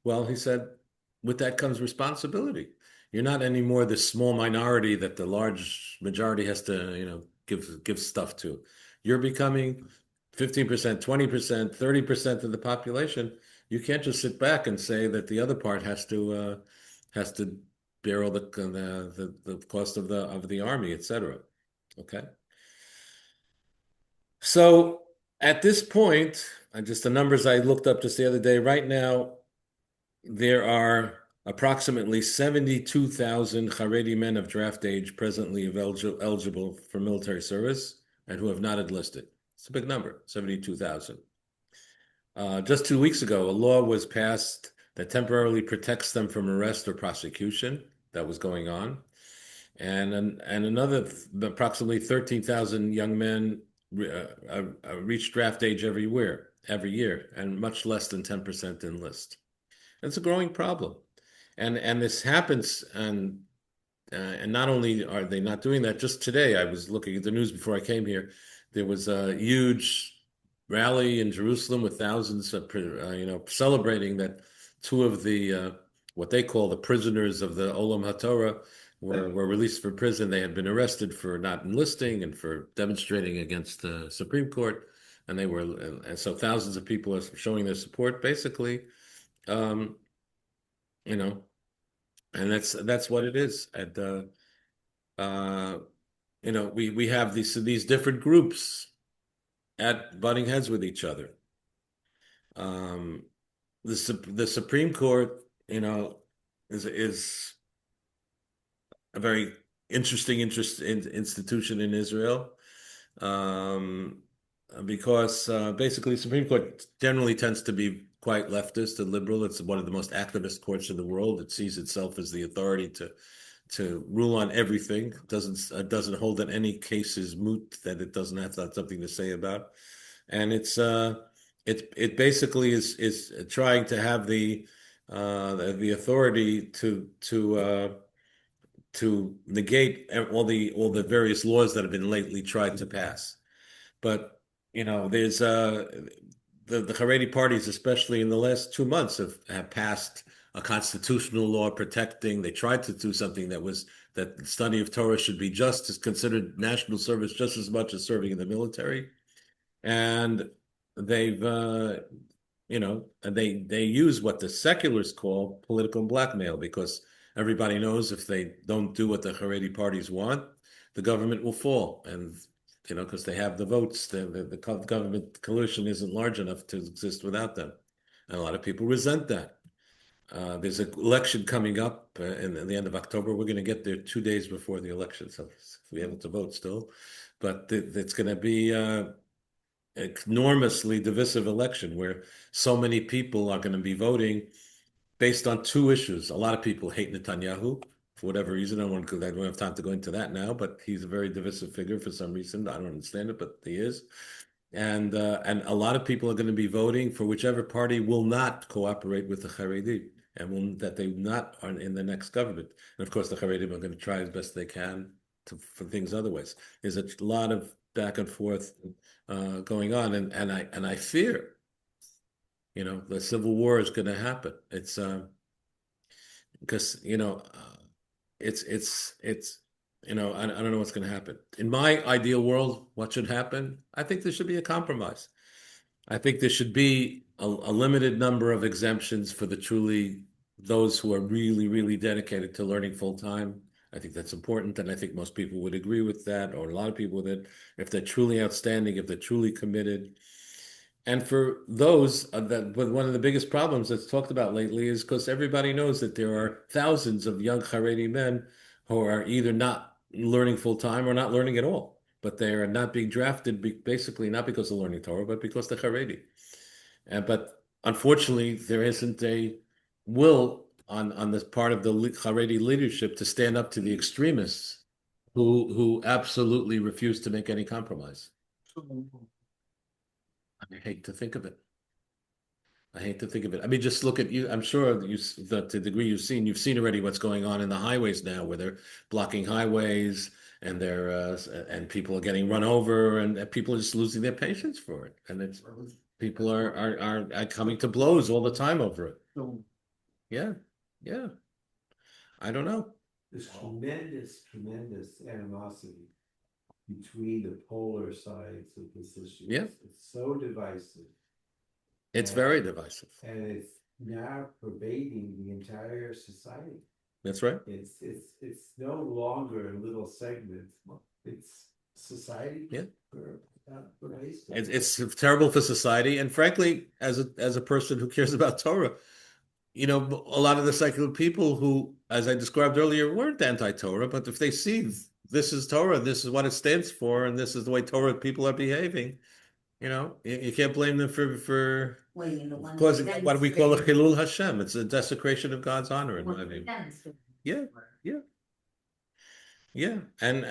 Well, he said, with that comes responsibility. You're not anymore the small minority that the large majority has to, give stuff to. You're becoming 15%, 20%, 30% of the population. You can't just sit back and say that the other part has to bear all the cost of the army, etc. Okay. So at this point, just the numbers I looked up just the other day, right now, there are approximately 72,000 Charedi men of draft age presently eligible for military service and who have not enlisted. It's a big number, 72,000. Just 2 weeks ago, a law was passed that temporarily protects them from arrest or prosecution. That was going on. And another approximately 13,000 young men reach draft age every year, and much less than 10% enlist. It's a growing problem, and this happens, and not only are they not doing that. Just today, I was looking at the news before I came here. There was a huge rally in Jerusalem with thousands of celebrating that two of the what they call the prisoners of the Olam HaTorah were released from prison. They had been arrested for not enlisting and for demonstrating against the Supreme Court, and so thousands of people are showing their support, basically. Um, you know, and that's what it is. And uh, we have these different groups at butting heads with each other. Um, the Supreme Court, is a very interesting institution in Israel, um, because basically the Supreme Court generally tends to be quite leftist and liberal. It's one of the most activist courts in the world. It sees itself as the authority to rule on everything. Doesn't hold that any case is moot that it doesn't have something to say about, and it basically is trying to have the authority to negate all the various laws that have been lately tried to pass. But there's the Haredi parties, especially in the last 2 months, have passed a constitutional law protecting. They tried to do something that the study of Torah should be just as considered national service just as much as serving in the military. And they've and they use what the seculars call political blackmail, because everybody knows if they don't do what the Haredi parties want, the government will fall. And because they have the votes, the government coalition isn't large enough to exist without them. And a lot of people resent that. There's an election coming up in the end of October. We're going to get there 2 days before the election, so we're able to vote still. But it's going to be enormously divisive election where so many people are going to be voting based on two issues. A lot of people hate Netanyahu. for whatever reason. I don't have time to go into that now, but he's a very divisive figure for some reason. I don't understand it, but he is. And a lot of people are going to be voting for whichever party will not cooperate with the Charedim and that they not are in the next government. And of course, the Charedim are going to try as best they can for things otherwise. There's a lot of back and forth going on, and I fear, the civil war is going to happen. It's because it's I don't know what's going to happen. In my ideal world, what should happen? I think there should be a compromise. I think there should be a limited number of exemptions for those who are really, really dedicated to learning full time. I think that's important, and I think most people would agree with that, or a lot of people with it. If they're truly outstanding, if they're truly committed, and for those but one of the biggest problems that's talked about lately is because everybody knows that there are thousands of young Haredi men who are either not learning full time or not learning at all. But they are not being drafted basically not because of learning Torah, but because they're Haredi. But unfortunately, there isn't a will on the part of the Haredi leadership to stand up to the extremists who absolutely refuse to make any compromise. I hate to think of it. I hate to think of it. I mean, just look at you. I'm sure to the degree you've seen already what's going on in the highways now, where they're blocking highways and and people are getting run over, and people are just losing their patience for it. And people are coming to blows all the time over it. Yeah, yeah. I don't know. There's tremendous animosity between the polar sides of this issue. Yeah. It's so divisive. It's very divisive. And it's now pervading the entire society. That's right. It's no longer little segments. It's society. Yeah. Pervasive. It's terrible for society, and frankly, as a person who cares about Torah, a lot of the secular people who, as I described earlier, weren't anti-Torah, but if they see this is Torah, this is what it stands for, and this is the way Torah people are behaving, you can't blame them for causing what we call a chilul Hashem. It's a desecration of God's honor, in my view. Yeah, yeah. Yeah, and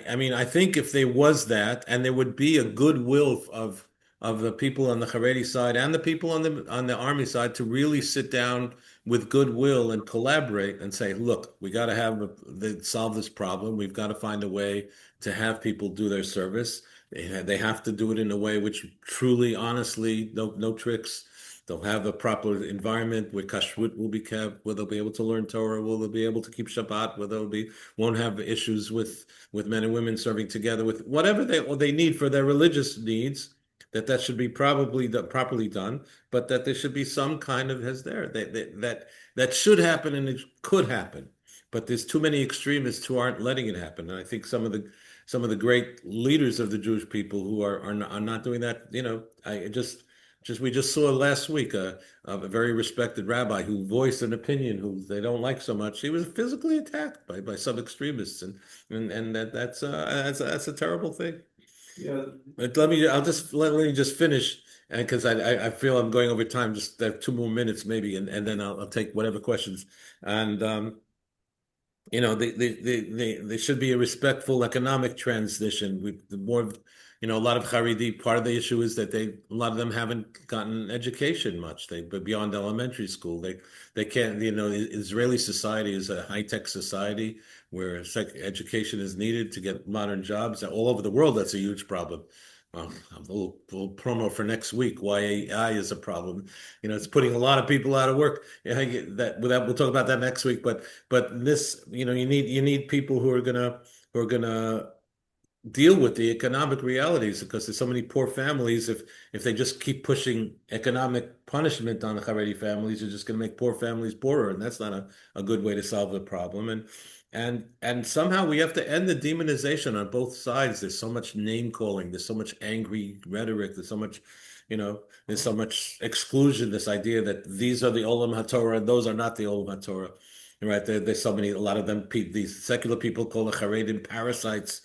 I mean, I think if there was that, and there would be a goodwill of the people on the Haredi side and the people on the army side to really sit down with goodwill and collaborate and say, look, we got to solve this problem. We've got to find a way to have people do their service. They have to do it in a way which truly, honestly, no tricks. They'll have a proper environment where kashrut will be kept, where they'll be able to learn Torah, where they'll be able to keep Shabbat, where won't have issues with men and women serving together, with whatever they need for their religious needs. That should be properly done, but that there should be some kind of hesder that should happen and it could happen. But there's too many extremists who aren't letting it happen, and I think some of the great leaders of the Jewish people who are not doing that. We just saw last week a very respected rabbi who voiced an opinion who they don't like so much. He was physically attacked by some extremists, and that's a terrible thing. Yeah. But let me just finish, and because I feel I'm going over time. Just have 2 more minutes maybe, and then I'll take whatever questions. And there should be a respectful economic transition. A lot of Haredi, part of the issue is that a lot of them haven't gotten education much. But beyond elementary school, they can't. Israeli society is a high-tech society where education is needed to get modern jobs. All over the world, that's a huge problem. A little promo for next week. Why AI is a problem. It's putting a lot of people out of work. We'll talk about that next week. But this, you need people who are gonna deal with the economic realities, because there's so many poor families. If they just keep pushing economic punishment on the Haredi families, you're just going to make poor families poorer, and that's not a good way to solve the problem. And somehow we have to end the demonization on both sides. There's so much name calling. There's so much angry rhetoric. There's so much, there's so much exclusion. This idea that these are the Olam HaTorah and those are not the Olam HaTorah. Right? There's a lot of them. These secular people call the Charedim parasites.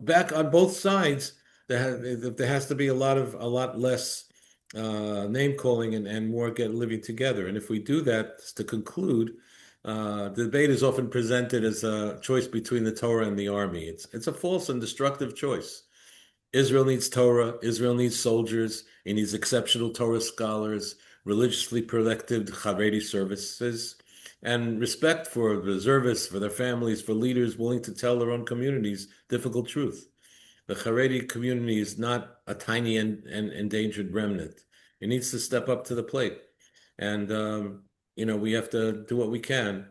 Back on both sides, there has to be a lot less name calling and more living together. And if we do that, to conclude, The debate is often presented as a choice between the Torah and the army. It's a false and destructive choice. Israel needs Torah. Israel needs soldiers. It needs exceptional Torah scholars, religiously protected Charedi services, and respect for reservists, for their families, for leaders willing to tell their own communities difficult truth. The Charedi community is not a tiny and endangered remnant. It needs to step up to the plate. And, we have to do what we can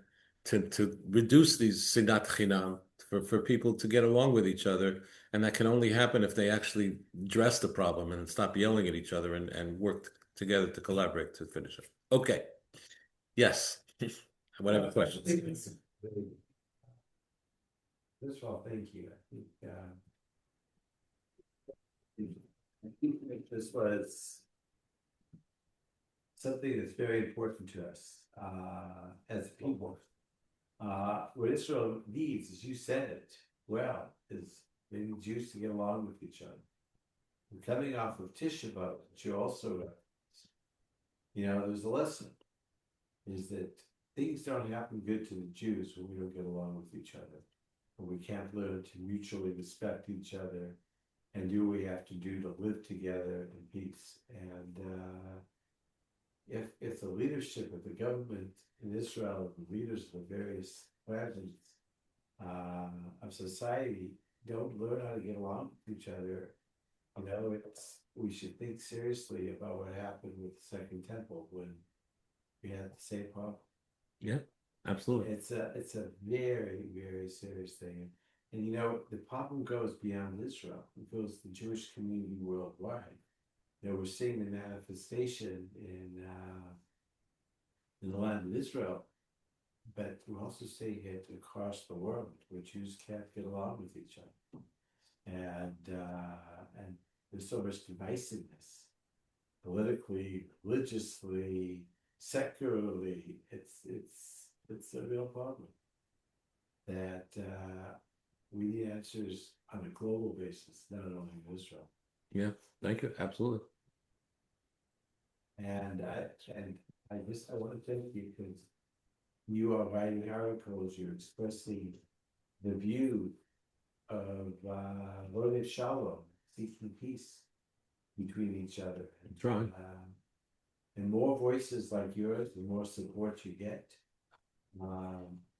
to reduce these sinat chinam for people to get along with each other. And that can only happen if they actually address the problem and stop yelling at each other and work together to collaborate to finish it. Okay. Yes. Whatever questions. First of all, thank you. I think that this was something that's very important to us as people. What Israel needs, as you said it well, is they need Jews to get along with each other. And coming off of Tisha B'Av, which you also, there's a lesson, is that things don't happen good to the Jews when we don't get along with each other. When we can't learn to mutually respect each other and do what we have to do to live together in peace. And if the leadership of the government in Israel, the leaders of the various quadrants of society don't learn how to get along with each other, we should think seriously about what happened with the Second Temple when we had the same problem. Yeah, absolutely. It's a very, very serious thing. And the problem goes beyond Israel. It goes to the Jewish community worldwide. We're seeing the manifestation in the land of Israel, but we're also seeing it across the world where Jews can't get along with each other. And there's so much divisiveness politically, religiously, secularly. It's a real problem that we need answers on a global basis, not only in Israel. Yeah, thank you. Absolutely. And I want to thank you because you are writing articles, you're expressing the view of Lord Shalom, seeking peace between each other. That's right. And more voices like yours, the more support you get.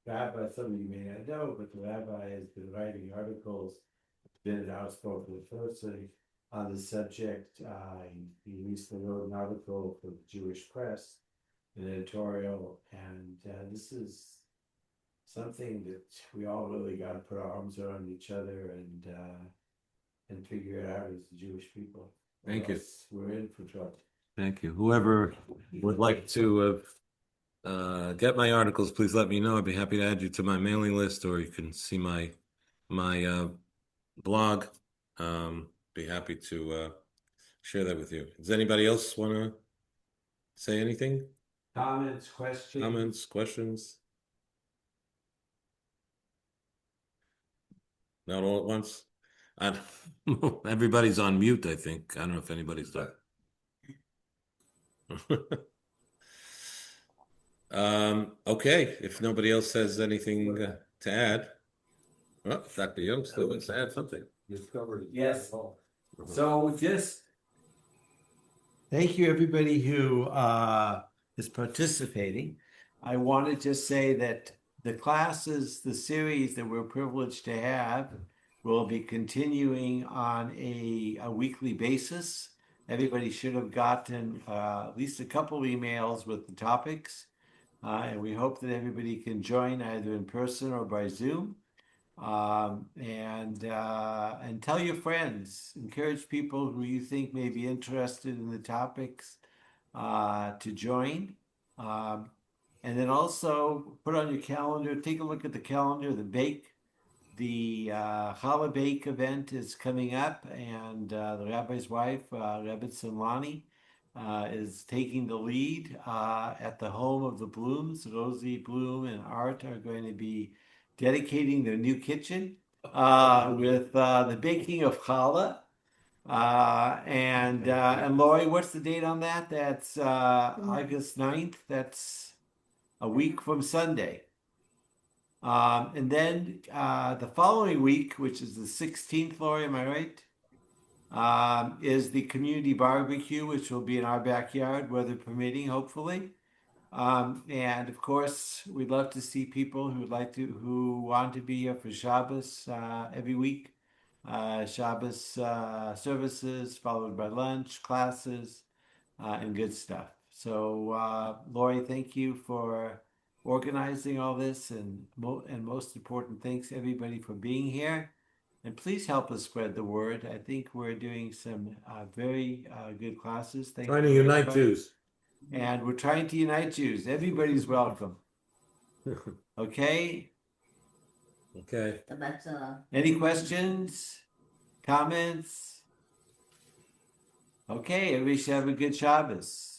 Rabbi, some of you may not know, but the rabbi has been writing articles, been an outspoken person on the subject. He recently wrote an article for the Jewish press, an editorial, and this is something that we all really got to put our arms around each other and figure it out as the Jewish people. Thank you. We're in for trouble. Thank you. Whoever would like to get my articles, please let me know. I'd be happy to add you to my mailing list, or you can see my blog. Be happy to share that with you. Does anybody else want to say anything? Comments, questions? Not all at once? Everybody's on mute, I think. I don't know if anybody's there. Okay, if nobody else has anything to add. Well, Dr. Young still wants to add something. You've covered it. Yes. So just thank you, everybody who is participating. I want to just say that the classes, the series that we're privileged to have, will be continuing on a weekly basis. Everybody should have gotten at least a couple emails with the topics. And we hope that everybody can join either in person or by Zoom. And tell your friends, encourage people who you think may be interested in the topics to join. And then also put on your calendar, take a look at the calendar, the challah bake event is coming up, and the rabbi's wife, Rebbe Simlani, is taking the lead at the home of the Blooms. Rosie Bloom and Art are going to be dedicating their new kitchen with the baking of challah. And Lori, what's the date on that? That's August 9th. That's a week from Sunday. And then the following week, which is the 16th, Lori, am I right? Is the community barbecue, which will be in our backyard, weather permitting, hopefully. And of course, we'd love to see people who want to be here for Shabbos every week. Shabbos services followed by lunch, classes, and good stuff. So, Lori, thank you for organizing all this, and most important, thanks everybody for being here. And please help us spread the word. I think we're doing some very good classes. Thank Trying to you, unite everybody. Jews. And we're trying to unite Jews. Everybody's welcome. Okay. Okay. So that's Any questions? Comments? Okay, everybody should have a good Shabbos.